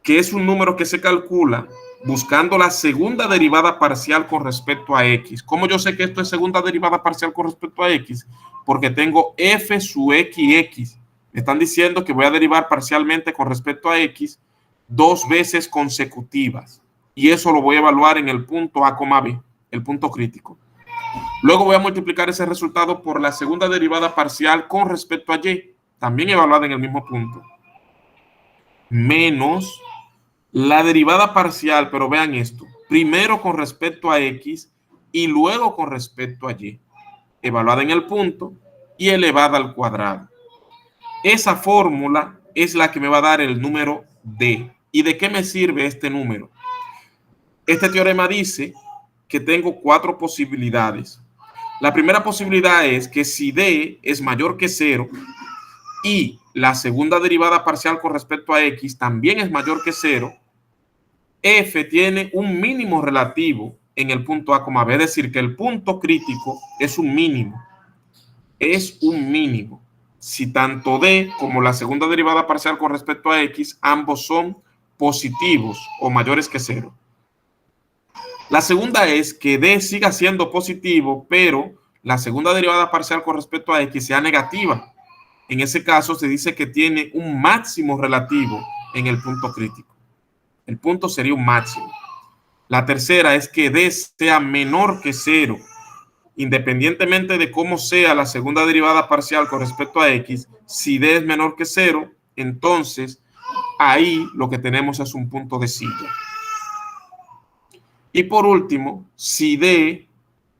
que es un número que se calcula buscando la segunda derivada parcial con respecto a X. ¿Cómo yo sé que esto es segunda derivada parcial con respecto a X? Porque tengo f sub x. Me están diciendo que voy a derivar parcialmente con respecto a X 2 veces consecutivas. Y eso lo voy a evaluar en el punto A, B, el punto crítico. Luego voy a multiplicar ese resultado por la segunda derivada parcial con respecto a Y, también evaluada en el mismo punto, menos la derivada parcial, pero vean esto, primero con respecto a X y luego con respecto a Y, evaluada en el punto y elevada al cuadrado. Esa fórmula es la que me va a dar el número D. ¿Y de qué me sirve este número? Este teorema dice que tengo 4 posibilidades. La primera posibilidad es que si D es mayor que 0 y la segunda derivada parcial con respecto a X también es mayor que 0, F tiene un mínimo relativo en el punto A, B. Es decir, que el punto crítico es un mínimo. Es un mínimo. Si tanto D como la segunda derivada parcial con respecto a X, ambos son positivos o mayores que 0. La segunda es que D siga siendo positivo, pero la segunda derivada parcial con respecto a X sea negativa. En ese caso se dice que tiene un máximo relativo en el punto crítico. El punto sería un máximo. La tercera es que D sea menor que 0. Independientemente de cómo sea la segunda derivada parcial con respecto a X, si D es menor que 0, entonces ahí lo que tenemos es un punto de silla. Y por último, si D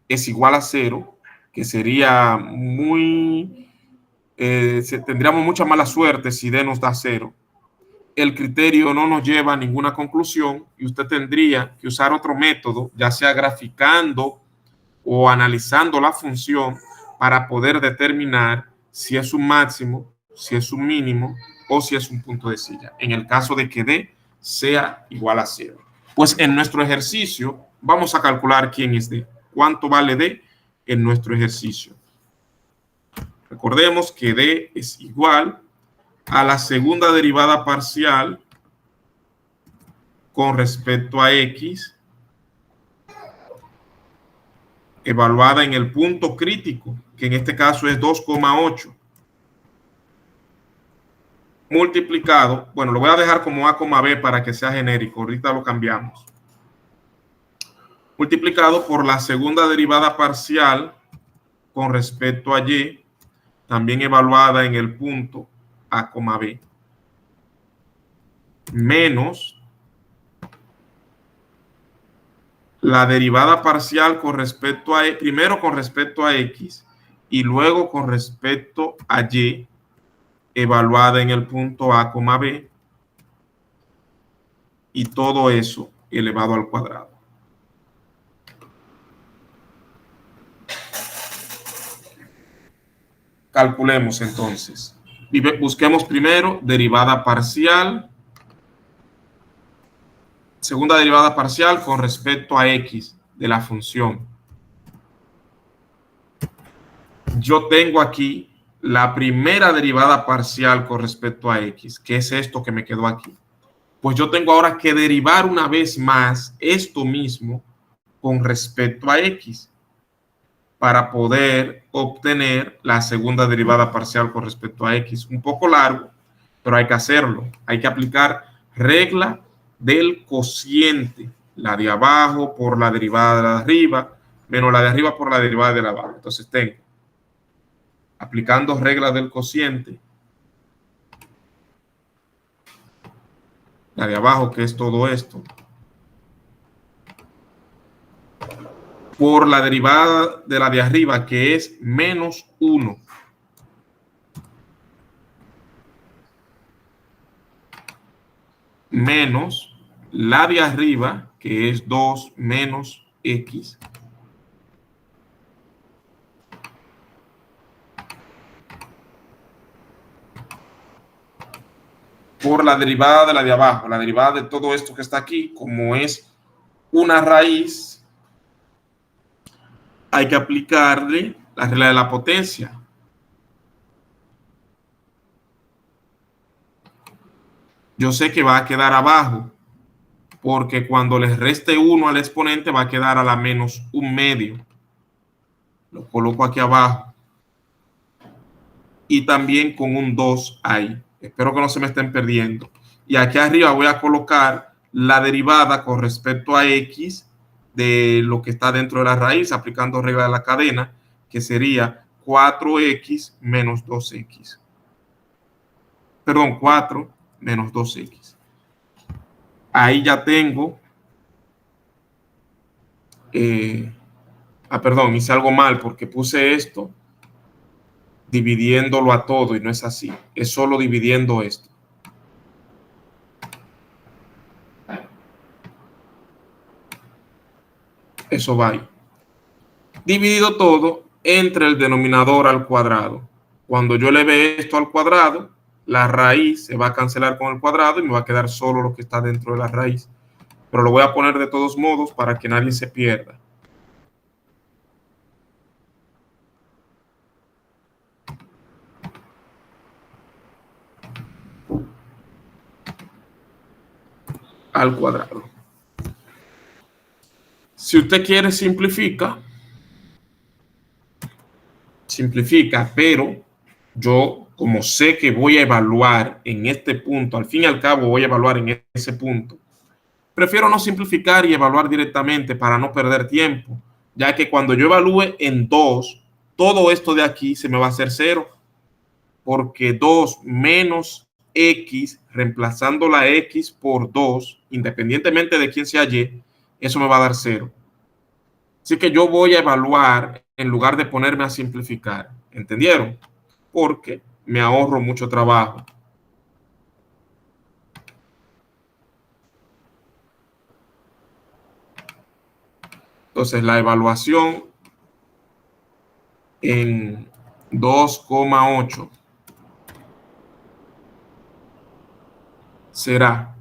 es igual a 0, que sería tendríamos mucha mala suerte si D nos da 0. El criterio no nos lleva a ninguna conclusión y usted tendría que usar otro método, ya sea graficando o analizando la función para poder determinar si es un máximo, si es un mínimo o si es un punto de silla, en el caso de que D sea igual a 0. Pues en nuestro ejercicio vamos a calcular quién es D, cuánto vale D en nuestro ejercicio. Recordemos que D es igual a la segunda derivada parcial con respecto a X evaluada en el punto crítico, que en este caso es 2,8, multiplicado, bueno, lo voy a dejar como A, B para que sea genérico, ahorita lo cambiamos, multiplicado por la segunda derivada parcial con respecto a Y, también evaluada en el punto A, B, menos la derivada parcial con respecto a primero con respecto a X y luego con respecto a Y, evaluada en el punto A, B, y todo eso elevado al cuadrado. Calculemos entonces. Busquemos primero derivada parcial, segunda derivada parcial con respecto a X de la función. Yo tengo aquí la primera derivada parcial con respecto a X, que es esto que me quedó aquí. Pues yo tengo ahora que derivar una vez más esto mismo con respecto a X para poder obtener la segunda derivada parcial con respecto a X. Un poco largo, pero hay que hacerlo. Hay que aplicar regla del cociente, la de abajo por la derivada de la de arriba, menos la de arriba por la derivada de la de abajo. Entonces tengo, aplicando reglas del cociente, la de abajo, que es todo esto, por la derivada de la de arriba, que es menos 1. Menos la de arriba, que es 2 menos X. Por la derivada de la de abajo, la derivada de todo esto que está aquí, como es una raíz, hay que aplicarle la regla de la potencia. Yo sé que va a quedar abajo, porque cuando le reste 1 al exponente va a quedar a la menos 1/2. Lo coloco aquí abajo. Y también con un 2 ahí. Espero que no se me estén perdiendo. Y aquí arriba voy a colocar la derivada con respecto a X de lo que está dentro de la raíz, aplicando regla de la cadena, que sería 4X menos 2X. Perdón, 4 menos 2X. Ahí ya tengo... perdón, hice algo mal porque puse esto dividiéndolo a todo y no es así. Es solo dividiendo esto. Eso va ahí. Dividido todo entre el denominador al cuadrado. Cuando yo eleve esto al cuadrado, la raíz se va a cancelar con el cuadrado y me va a quedar solo lo que está dentro de la raíz. pero lo voy a poner de todos modos para que nadie se pierda. Al cuadrado. Si usted quiere, simplifica, pero yo, como sé que voy a evaluar en este punto, al fin y al cabo voy a evaluar en ese punto, prefiero no simplificar y evaluar directamente para no perder tiempo, ya que cuando yo evalúe en 2, todo esto de aquí se me va a hacer 0, porque 2 menos x, reemplazando la x por 2, independientemente de quién sea y, eso me va a dar 0. Así que yo voy a evaluar en lugar de ponerme a simplificar. ¿Entendieron? Porque me ahorro mucho trabajo. Entonces, la evaluación en 2,8 será,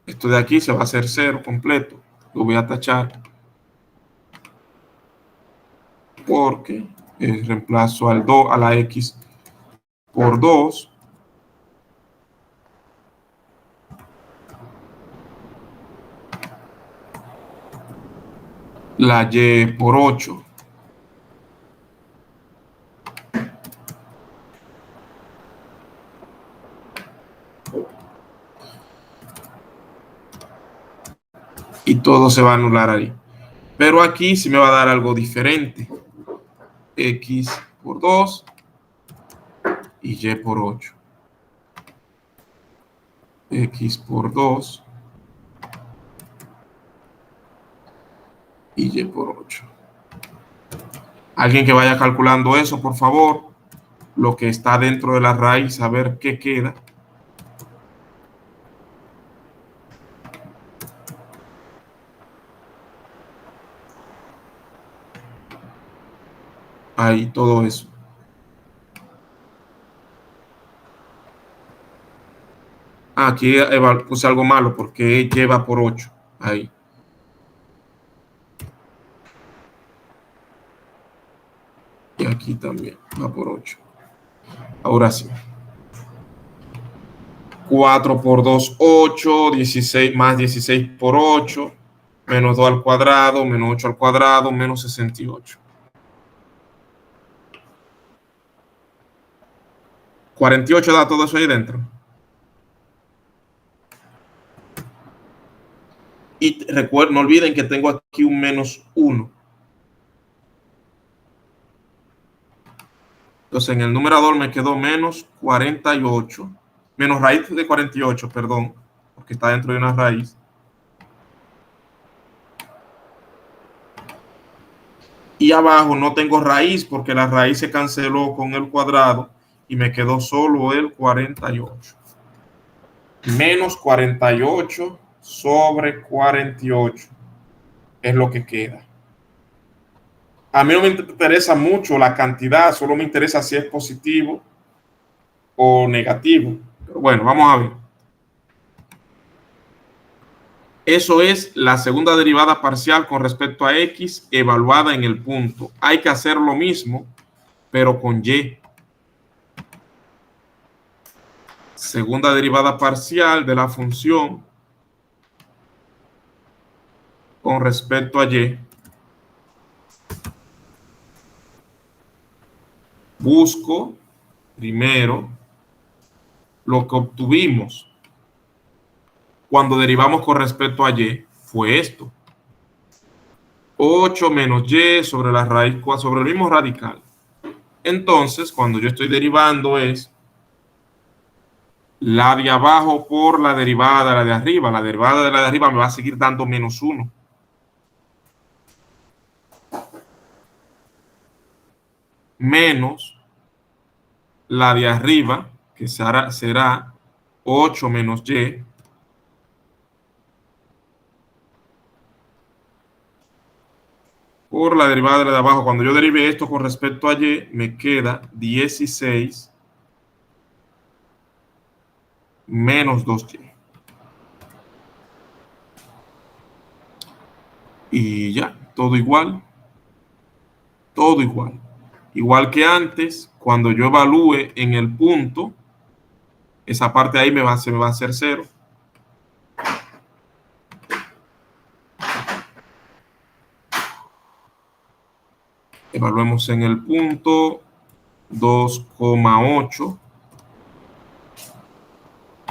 esto de aquí se va a hacer 0 completo, lo voy a tachar porque reemplazo al 2 a la x por 2 la y por 8 y todo se va a anular ahí. Pero aquí sí me va a dar algo diferente. X por 2 y y por 8. X por 2 y y por 8. Alguien que vaya calculando eso, por favor. Lo que está dentro de la raíz, a ver qué queda. Ahí, todo eso. Aquí puse algo malo porque lleva por 8. Ahí. Y aquí también va por 8. Ahora sí. 4 por 2, 8. 16 más 16 por 8. Menos 2 al cuadrado, menos 8 al cuadrado, menos 68. 48 da todo eso ahí dentro. Y recuerden, no olviden que tengo aquí un menos 1. Entonces en el numerador me quedó menos 48. Menos raíz de 48, perdón, porque está dentro de una raíz. Y abajo no tengo raíz porque la raíz se canceló con el cuadrado y me quedó solo el 48. Menos 48 sobre 48 es lo que queda. A mí no me interesa mucho la cantidad, solo me interesa si es positivo o negativo. Pero bueno, vamos a ver. Eso es la segunda derivada parcial con respecto a x evaluada en el punto. Hay que hacer lo mismo, pero con y. Segunda derivada parcial de la función con respecto a y. Busco primero lo que obtuvimos cuando derivamos con respecto a y, fue esto. 8 menos y sobre la raíz, sobre el mismo radical. Entonces, cuando yo estoy derivando es la de abajo por la derivada de la de arriba. La derivada de la de arriba me va a seguir dando menos 1. Menos la de arriba, que será 8 menos y. Por la derivada de la de abajo. Cuando yo derive esto con respecto a y, me queda 16 menos 2y. Y ya, todo igual. Todo igual. Igual que antes, cuando yo evalúe en el punto, esa parte ahí se me va a hacer 0. Evaluemos en el punto 2,8,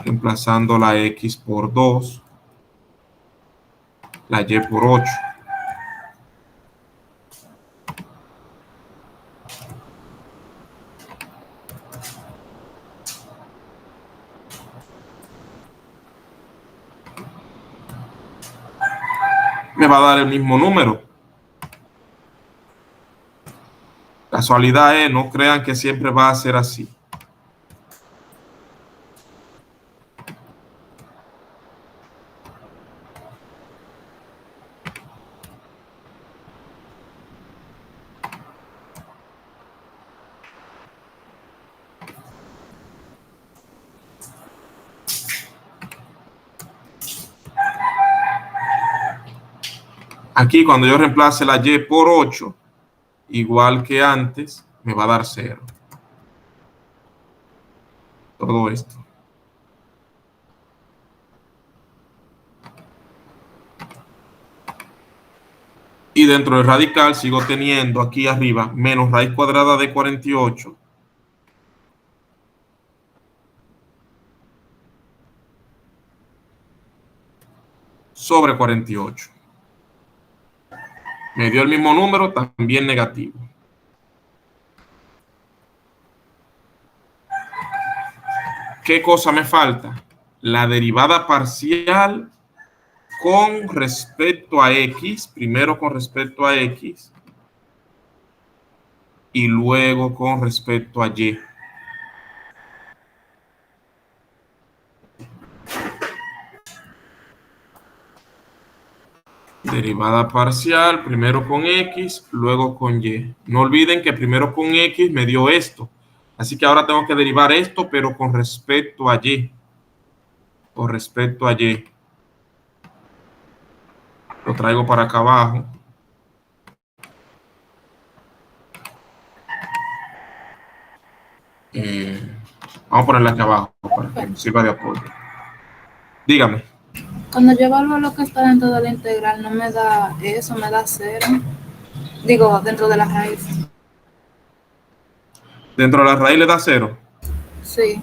reemplazando la X por 2, la Y por 8. Me va a dar el mismo número. Casualidad, no crean que siempre va a ser así. Aquí, cuando yo reemplace la Y por 8, igual que antes, me va a dar 0. Todo esto. Y dentro del radical sigo teniendo aquí arriba menos raíz cuadrada de 48 sobre 48. Me dio el mismo número, también negativo. ¿Qué cosa me falta? La derivada parcial con respecto a X, primero con respecto a X y luego con respecto a Y. Derivada parcial, primero con X, luego con Y. No olviden que primero con X me dio esto. Así que ahora tengo que derivar esto, pero con respecto a Y. Con respecto a Y. Lo traigo para acá abajo. Vamos a ponerla aquí abajo para que nos sirva de apoyo. Dígame. Cuando yo evalúo lo que está dentro de la integral, no me da eso, me da 0. Digo, dentro de la raíz. ¿Dentro de la raíz le da 0? Sí.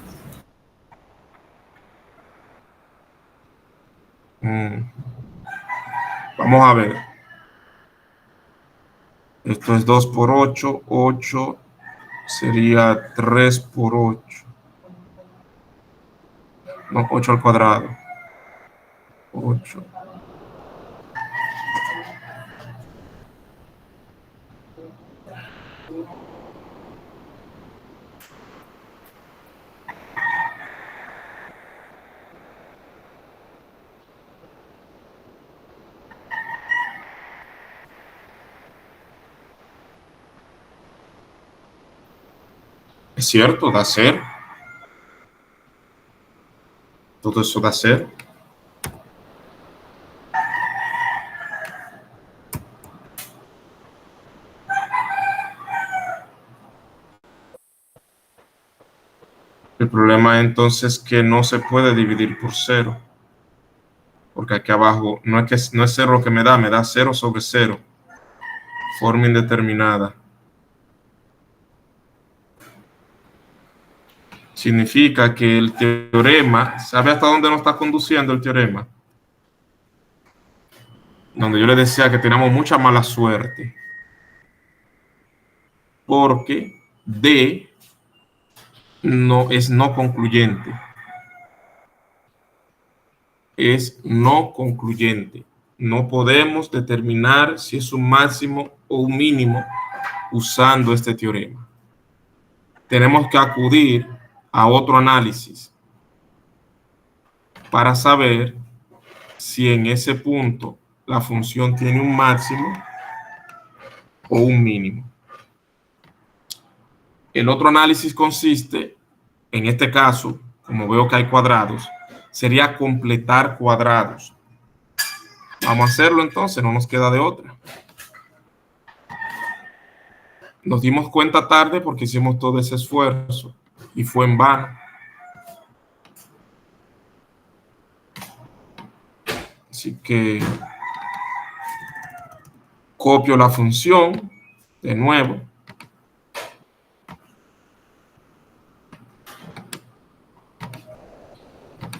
Vamos a ver. Esto es 2 por 8. 8 sería 3 por 8. No, 8 al cuadrado. 8. Es cierto, da 0. Todo eso da 0. El problema entonces es que no se puede dividir por 0. Porque aquí abajo no es 0 lo que me da 0 sobre 0. Forma indeterminada. Significa que el teorema, ¿sabe hasta dónde nos está conduciendo el teorema? Donde yo le decía que teníamos mucha mala suerte. Porque D no es no concluyente. Es no concluyente. No podemos determinar si es un máximo o un mínimo usando este teorema. Tenemos que acudir a otro análisis para saber si en ese punto la función tiene un máximo o un mínimo. El otro análisis consiste, en este caso, como veo que hay cuadrados, sería completar cuadrados. Vamos a hacerlo entonces, no nos queda de otra. Nos dimos cuenta tarde porque hicimos todo ese esfuerzo y fue en vano. Así que copio la función de nuevo.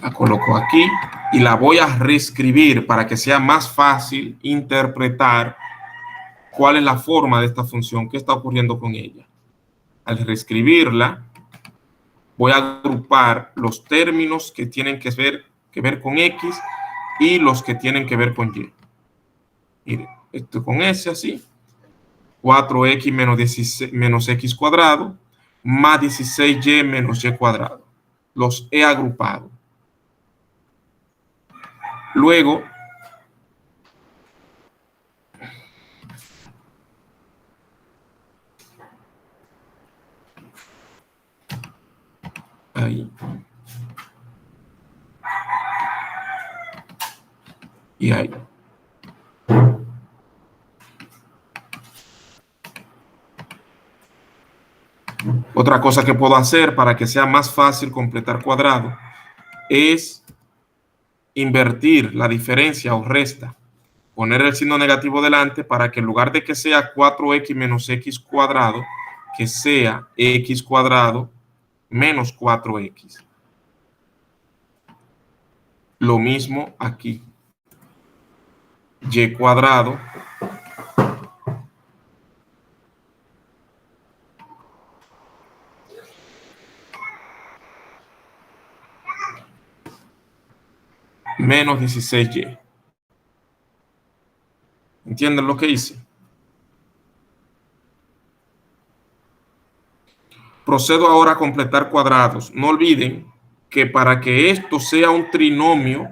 La coloco aquí y la voy a reescribir para que sea más fácil interpretar cuál es la forma de esta función, qué está ocurriendo con ella. Al reescribirla, voy a agrupar los términos que tienen que ver con X y los que tienen que ver con Y. Miren, esto con S así. 4X menos X cuadrado más 16Y menos Y cuadrado. Los he agrupado. Luego, ahí. Y ahí. Otra cosa que puedo hacer para que sea más fácil completar cuadrado es invertir la diferencia o resta. Poner el signo negativo delante para que en lugar de que sea 4X menos X cuadrado, que sea X cuadrado menos 4X. Lo mismo aquí. Y cuadrado menos 16Y. ¿Entienden lo que hice? Procedo ahora a completar cuadrados. No olviden que para que esto sea un trinomio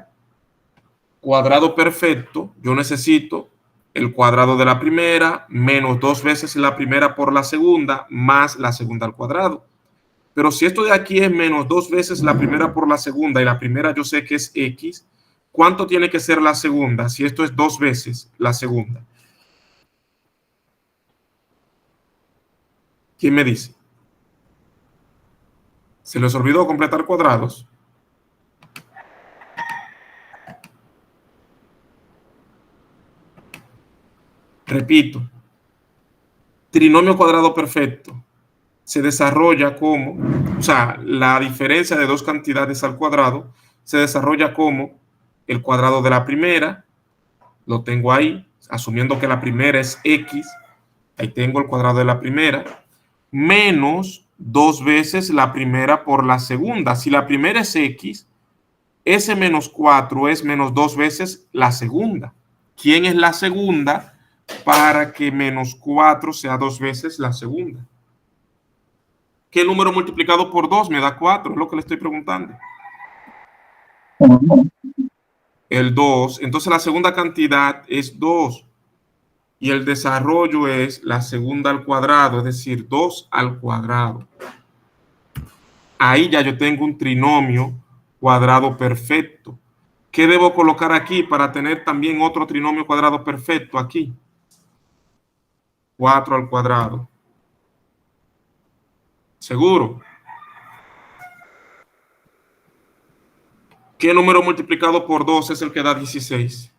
cuadrado perfecto, yo necesito el cuadrado de la primera menos 2 veces la primera por la segunda más la segunda al cuadrado. Pero si esto de aquí es menos 2 veces la primera por la segunda y la primera yo sé que es X, ¿cuánto tiene que ser la segunda si esto es 2 veces la segunda? ¿Quién me dice? ¿Se les olvidó completar cuadrados? Repito, trinomio cuadrado perfecto se desarrolla como, o sea, la diferencia de dos cantidades al cuadrado se desarrolla como el cuadrado de la primera, lo tengo ahí, asumiendo que la primera es X, ahí tengo el cuadrado de la primera, menos 2 veces la primera por la segunda. Si la primera es X, ese menos 4 es menos 2 veces la segunda. ¿Quién es la segunda para que menos 4 sea 2 veces la segunda? ¿Qué número multiplicado por 2 me da 4? Es lo que le estoy preguntando. El 2. Entonces la segunda cantidad es 2. Y el desarrollo es la segunda al cuadrado, es decir, 2 al cuadrado. Ahí ya yo tengo un trinomio cuadrado perfecto. ¿Qué debo colocar aquí para tener también otro trinomio cuadrado perfecto aquí? 4 al cuadrado. ¿Seguro? ¿Qué número multiplicado por 2 es el que da 16?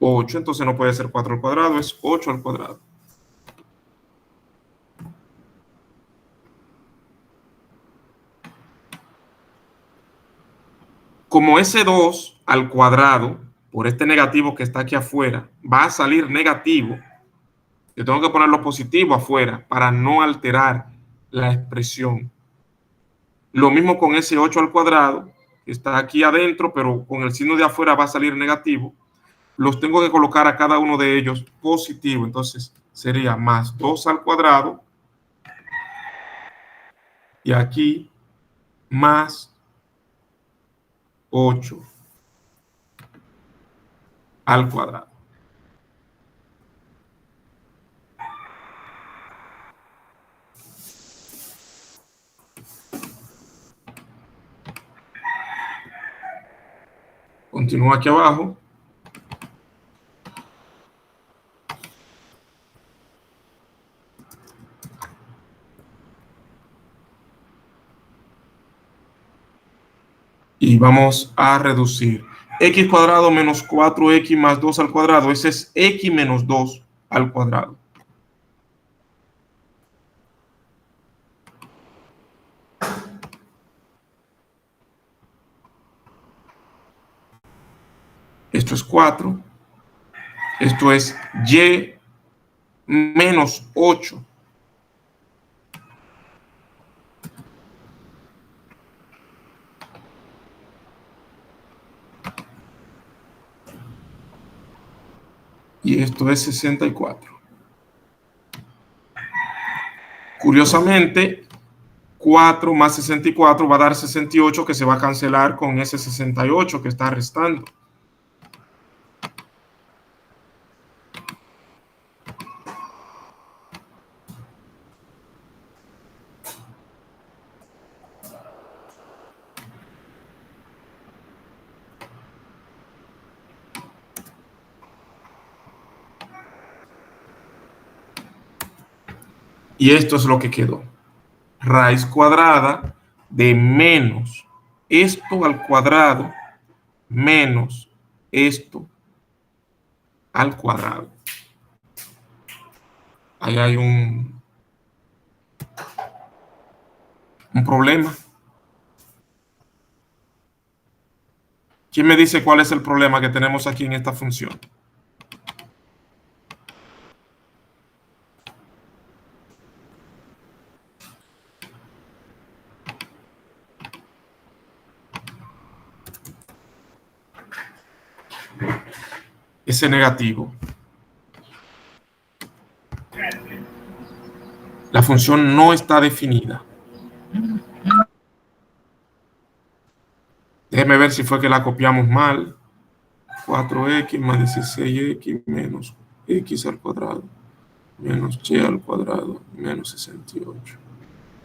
8, entonces no puede ser 4 al cuadrado, es 8 al cuadrado. Como ese 2 al cuadrado, por este negativo que está aquí afuera, va a salir negativo, yo tengo que ponerlo positivo afuera para no alterar la expresión. Lo mismo con ese 8 al cuadrado, que está aquí adentro, pero con el signo de afuera va a salir negativo. Los tengo que colocar a cada uno de ellos positivo. Entonces sería más 2 al cuadrado. Y aquí más 8 al cuadrado. Continúo aquí abajo. Y vamos a reducir. X cuadrado menos 4x más 2 al cuadrado. Ese es x menos 2 al cuadrado. Esto es 4. Esto es y menos 8. Y esto es 64. Curiosamente, 4 más 64 va a dar 68, que se va a cancelar con ese 68 que está restando. Y esto es lo que quedó. Raíz cuadrada de menos esto al cuadrado menos esto al cuadrado. Ahí hay un problema. ¿Quién me dice cuál es el problema que tenemos aquí en esta función? Ese negativo. La función no está definida. Déjeme ver si fue que la copiamos mal. 4x más 16x menos x al cuadrado menos y al cuadrado menos 68.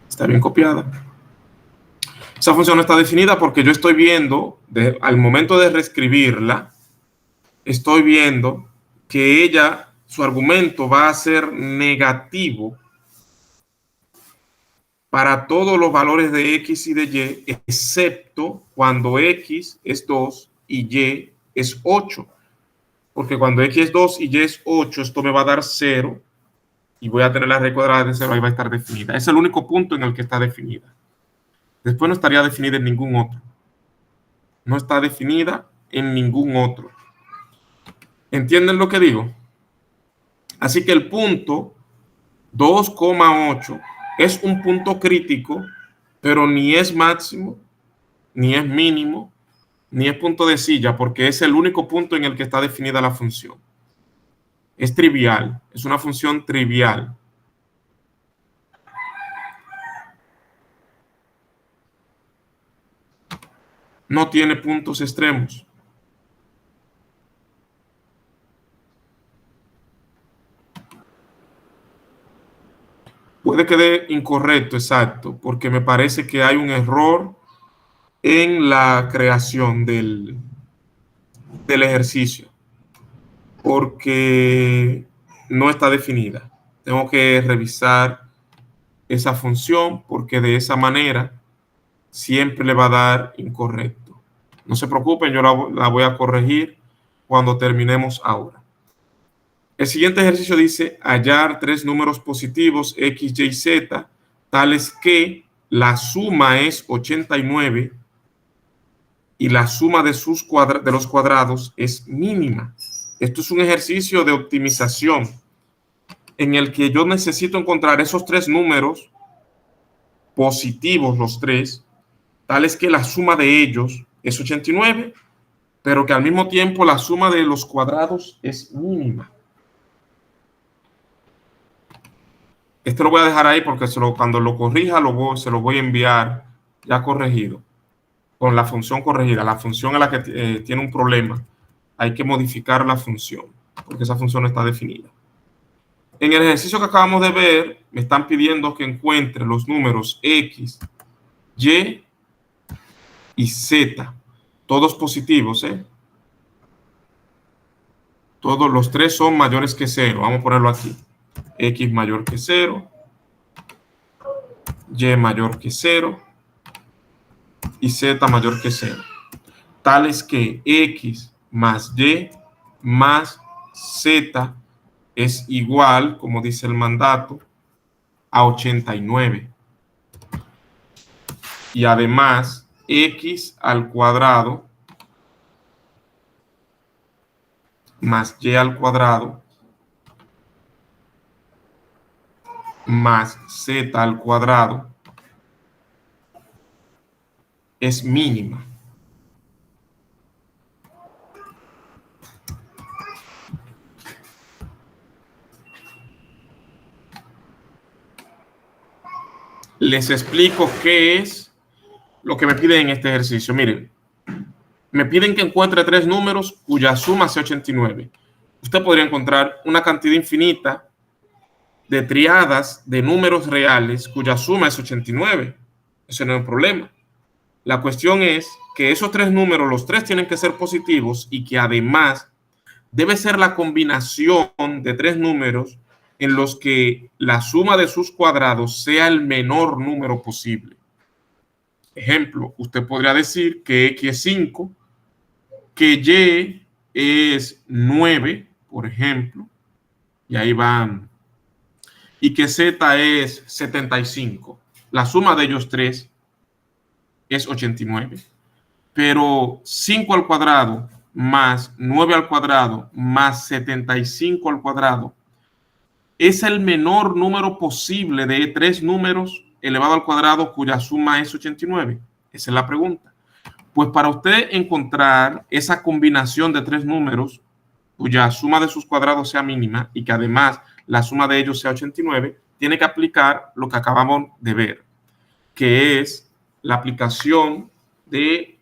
Está bien copiada. Esa función no está definida porque yo estoy viendo, al momento de reescribirla, estoy viendo que ella, su argumento va a ser negativo para todos los valores de x y de y, excepto cuando x es 2 y y es 8. Porque cuando x es 2 y y es 8, esto me va a dar 0 y voy a tener la raíz cuadrada de 0, ahí va a estar definida. Es el único punto en el que está definida. Después no estaría definida en ningún otro. No está definida en ningún otro. ¿Entienden lo que digo? Así que el punto 2,8 es un punto crítico, pero ni es máximo, ni es mínimo, ni es punto de silla, porque es el único punto en el que está definida la función. Es trivial, es una función trivial. No tiene puntos extremos. Puede quedar incorrecto, exacto, porque me parece que hay un error en la creación del ejercicio, porque no está definida. Tengo que revisar esa función porque de esa manera siempre le va a dar incorrecto. No se preocupen, yo la voy a corregir cuando terminemos ahora. El siguiente ejercicio dice hallar tres números positivos x, y, z, tales que la suma es 89 y la suma de los cuadrados es mínima. Esto es un ejercicio de optimización en el que yo necesito encontrar esos tres números positivos, los tres, tales que la suma de ellos es 89, pero que al mismo tiempo la suma de los cuadrados es mínima. Este lo voy a dejar ahí porque cuando lo corrija se lo voy a enviar ya corregido, con la función corregida. La función a la que tiene un problema, hay que modificar la función, porque esa función no está definida. En el ejercicio que acabamos de ver, me están pidiendo que encuentre los números x, y y z, todos positivos, Todos los tres son mayores que 0. Vamos a ponerlo aquí. X mayor que 0, Y mayor que 0, y z mayor que 0, tales que x más y más z es igual, como dice el mandato, a 89. Y además, x al cuadrado más y al cuadrado más z al cuadrado es mínima. Les explico qué es lo que me piden en este ejercicio. Miren, me piden que encuentre tres números cuya suma sea 89. Usted podría encontrar una cantidad infinita de triadas de números reales cuya suma es 89. Eso no es un problema. La cuestión es que esos tres números, los tres tienen que ser positivos y que además debe ser la combinación de tres números en los que la suma de sus cuadrados sea el menor número posible. Ejemplo, usted podría decir que x es 5, que y es 9, por ejemplo, y ahí van, y que z es 75. La suma de ellos tres es 89. Pero 5 al cuadrado más 9 al cuadrado más 75 al cuadrado es el menor número posible de tres números elevado al cuadrado cuya suma es 89. Esa es la pregunta. Pues para usted encontrar esa combinación de tres números cuya suma de sus cuadrados sea mínima y que además la suma de ellos sea 89, tiene que aplicar lo que acabamos de ver, que es la aplicación de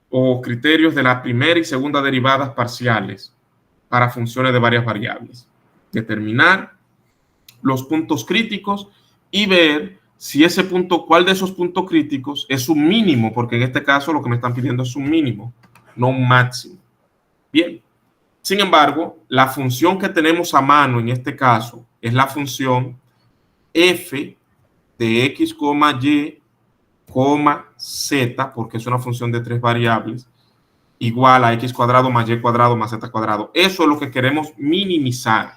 o criterios de la primera y segunda derivadas parciales para funciones de varias variables. Determinar los puntos críticos y ver si ese punto, cuál de esos puntos críticos es un mínimo, porque en este caso lo que me están pidiendo es un mínimo, no un máximo. Bien. Sin embargo, la función que tenemos a mano en este caso es la función f de x, y, z, porque es una función de tres variables, igual a x cuadrado más y cuadrado más z cuadrado. Eso es lo que queremos minimizar.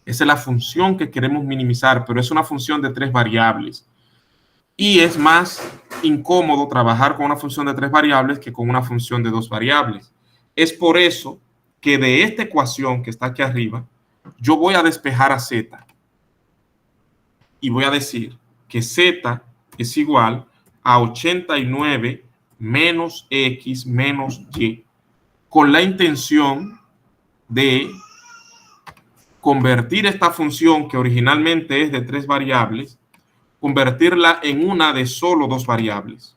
Esa es la función que queremos minimizar, pero es una función de tres variables. Y es más incómodo trabajar con una función de tres variables que con una función de dos variables. Es por eso que de esta ecuación que está aquí arriba, yo voy a despejar a z. Y voy a decir que z es igual a 89 menos x menos y, con la intención de convertir esta función que originalmente es de tres variables, convertirla en una de solo dos variables.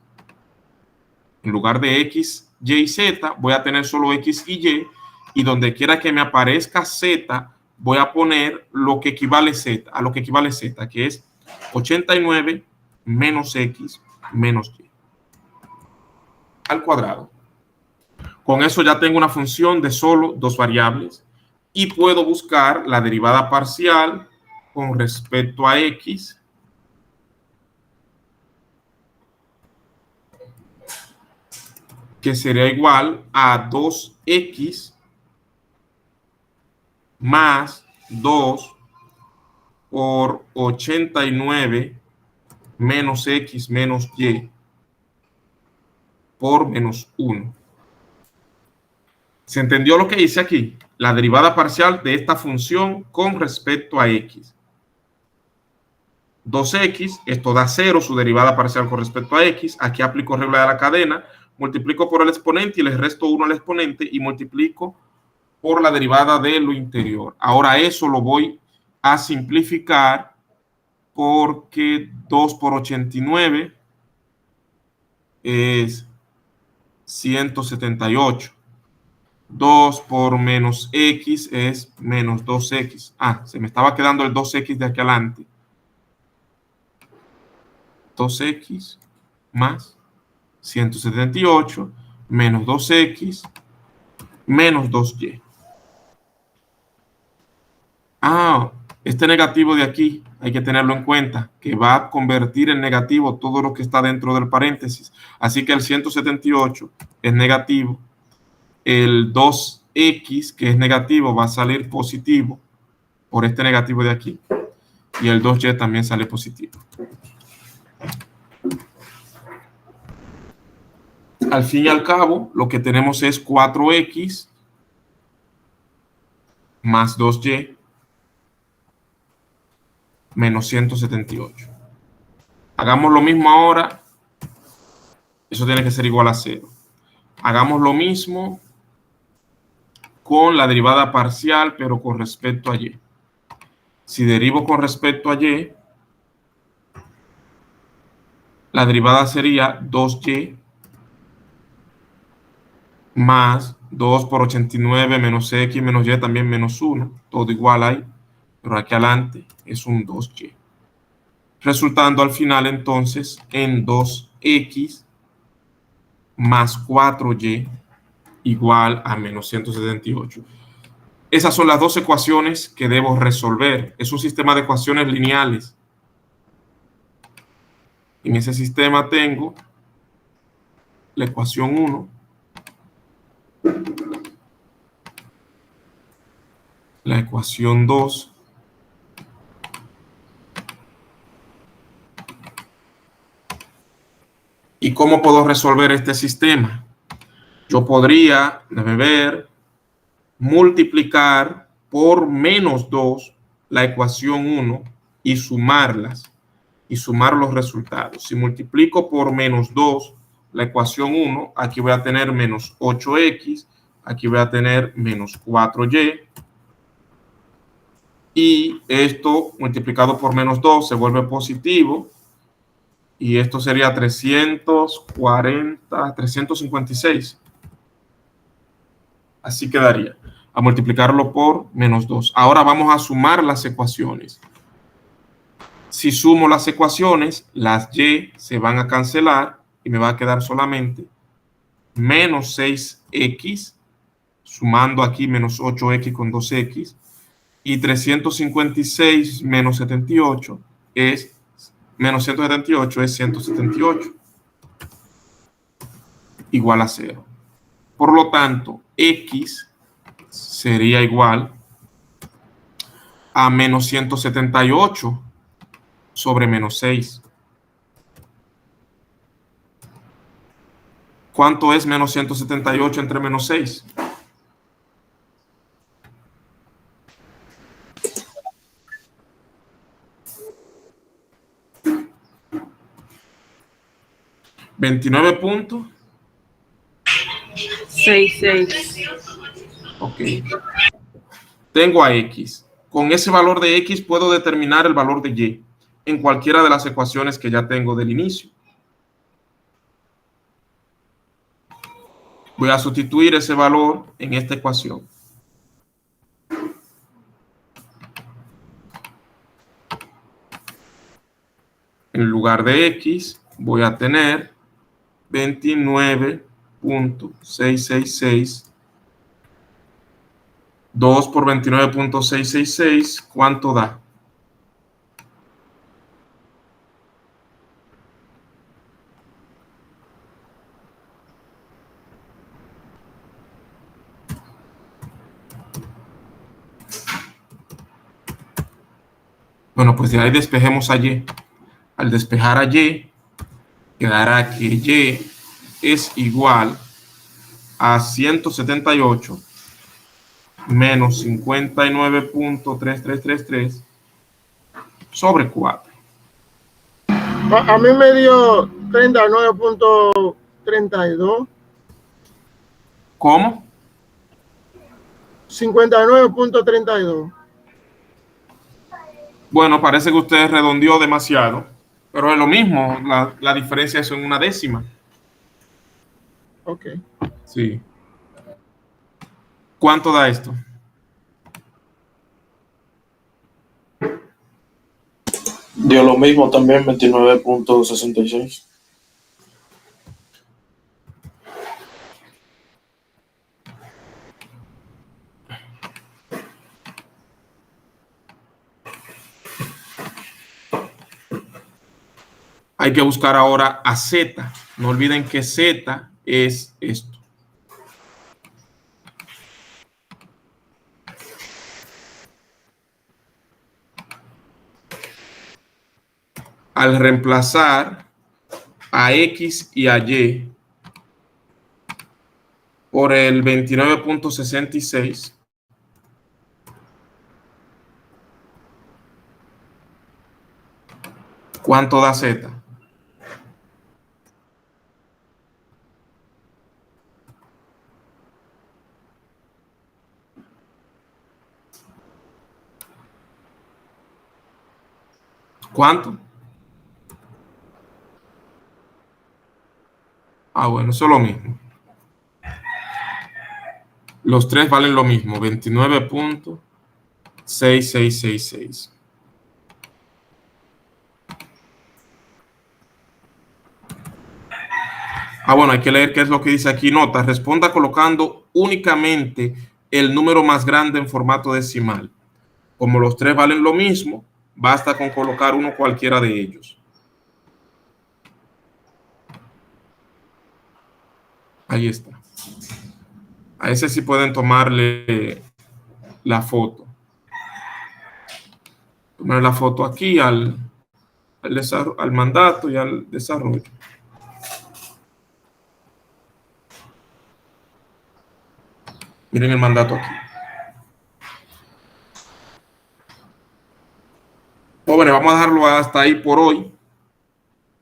En lugar de x, y y z, voy a tener solo x y donde quiera que me aparezca z, voy a poner lo que equivale z, a lo que equivale z, que es 89 menos x menos y al cuadrado. Con eso ya tengo una función de solo dos variables y puedo buscar la derivada parcial con respecto a x que sería igual a 2x más 2 por 89 menos x menos y por menos 1. ¿Se entendió lo que hice aquí? La derivada parcial de esta función con respecto a x. 2x, esto da 0, su derivada parcial con respecto a x. Aquí aplico regla de la cadena, multiplico por el exponente y le resto 1 al exponente y multiplico por la derivada de lo interior. Ahora eso lo voy a simplificar porque 2 por 89 es 178. 2 por menos x es menos 2x. Se me estaba quedando el 2x de aquí adelante. 2x más 178 menos 2x menos 2y. Este negativo de aquí hay que tenerlo en cuenta, que va a convertir en negativo todo lo que está dentro del paréntesis. Así que el 178 es negativo. El 2x, que es negativo, va a salir positivo por este negativo de aquí. Y el 2y también sale positivo. Al fin y al cabo, lo que tenemos es 4x más 2y menos 178. Hagamos lo mismo ahora. Eso tiene que ser igual a 0. Hagamos lo mismo con la derivada parcial, pero con respecto a y. Si derivo con respecto a y, la derivada sería 2y más 2 por 89 menos x menos y también menos 1. Todo igual ahí, pero aquí adelante es un 2y. Resultando al final entonces en 2x más 4y igual a menos 178. Esas son las dos ecuaciones que debo resolver. Es un sistema de ecuaciones lineales. En ese sistema tengo la ecuación 1, la ecuación 2, ¿y cómo puedo resolver este sistema? Yo podría, déjame ver, multiplicar por menos 2 la ecuación 1 y sumarlas, y sumar los resultados. Si multiplico por menos 2 la ecuación 1, aquí voy a tener menos 8x, aquí voy a tener menos 4y, y esto multiplicado por menos 2 se vuelve positivo, y esto sería 356. Así quedaría, a multiplicarlo por menos 2. Ahora vamos a sumar las ecuaciones. Si sumo las ecuaciones, las y se van a cancelar y me va a quedar solamente menos 6x, sumando aquí menos 8x con 2x, y 356 menos 78 es menos 178 es 178, igual a 0. Por lo tanto, x sería igual a menos 178 sobre menos 6. ¿Cuánto es menos 178 entre menos 6? ¿29 puntos? 66. Ok. Tengo a x. Con ese valor de x puedo determinar el valor de y en cualquiera de las ecuaciones que ya tengo del inicio. Voy a sustituir ese valor en esta ecuación. En lugar de x voy a tener 29.666. 2 por 29.666, ¿cuánto da? Bueno, pues de ahí despejemos a y. Al despejar a y, quedará que y es igual a 178 menos 59.3333 sobre 4. A mí me dio 39.32. ¿Cómo? 59.32. Bueno, parece que usted redondeó demasiado, pero es lo mismo, la diferencia es en una décima. Ok. Sí. ¿Cuánto da esto? Dio lo mismo también, 29.66. Hay que buscar ahora a Z. No olviden que Z es esto. Al reemplazar a X y a Y por el 29.66, ¿cuánto da Z? ¿Cuánto? Ah, bueno, eso es lo mismo. Los tres valen lo mismo, 29.6666. Ah, bueno, hay que leer qué es lo que dice aquí. Nota, responda colocando únicamente el número más grande en formato decimal. Como los tres valen lo mismo, basta con colocar uno cualquiera de ellos. Ahí está. A ese sí pueden tomarle la foto. Tomar la foto aquí al mandato y al desarrollo. Miren el mandato aquí. Jóvenes, vamos a dejarlo hasta ahí por hoy.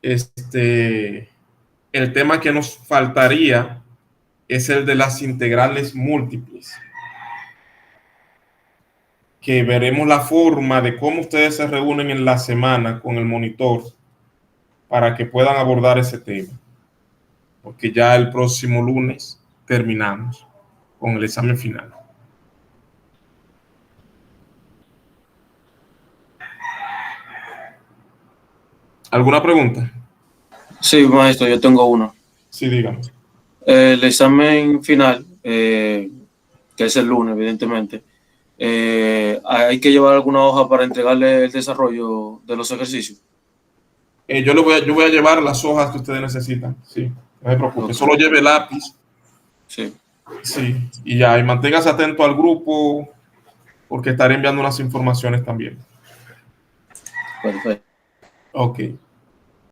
El tema que nos faltaría es el de las integrales múltiples, que veremos la forma de cómo ustedes se reúnen en la semana con el monitor para que puedan abordar ese tema, porque ya el próximo lunes terminamos con el examen final. ¿Alguna pregunta? Sí, maestro, yo tengo una. Sí, dígame. El examen final, que es el lunes, evidentemente, hay que llevar alguna hoja para entregarle el desarrollo de los ejercicios. Yo voy a llevar las hojas que ustedes necesitan. Sí, no se preocupe. Okay. Solo lleve lápiz. Sí. Sí, y ya, y manténgase atento al grupo, porque estaré enviando unas informaciones también. Perfecto. Ok.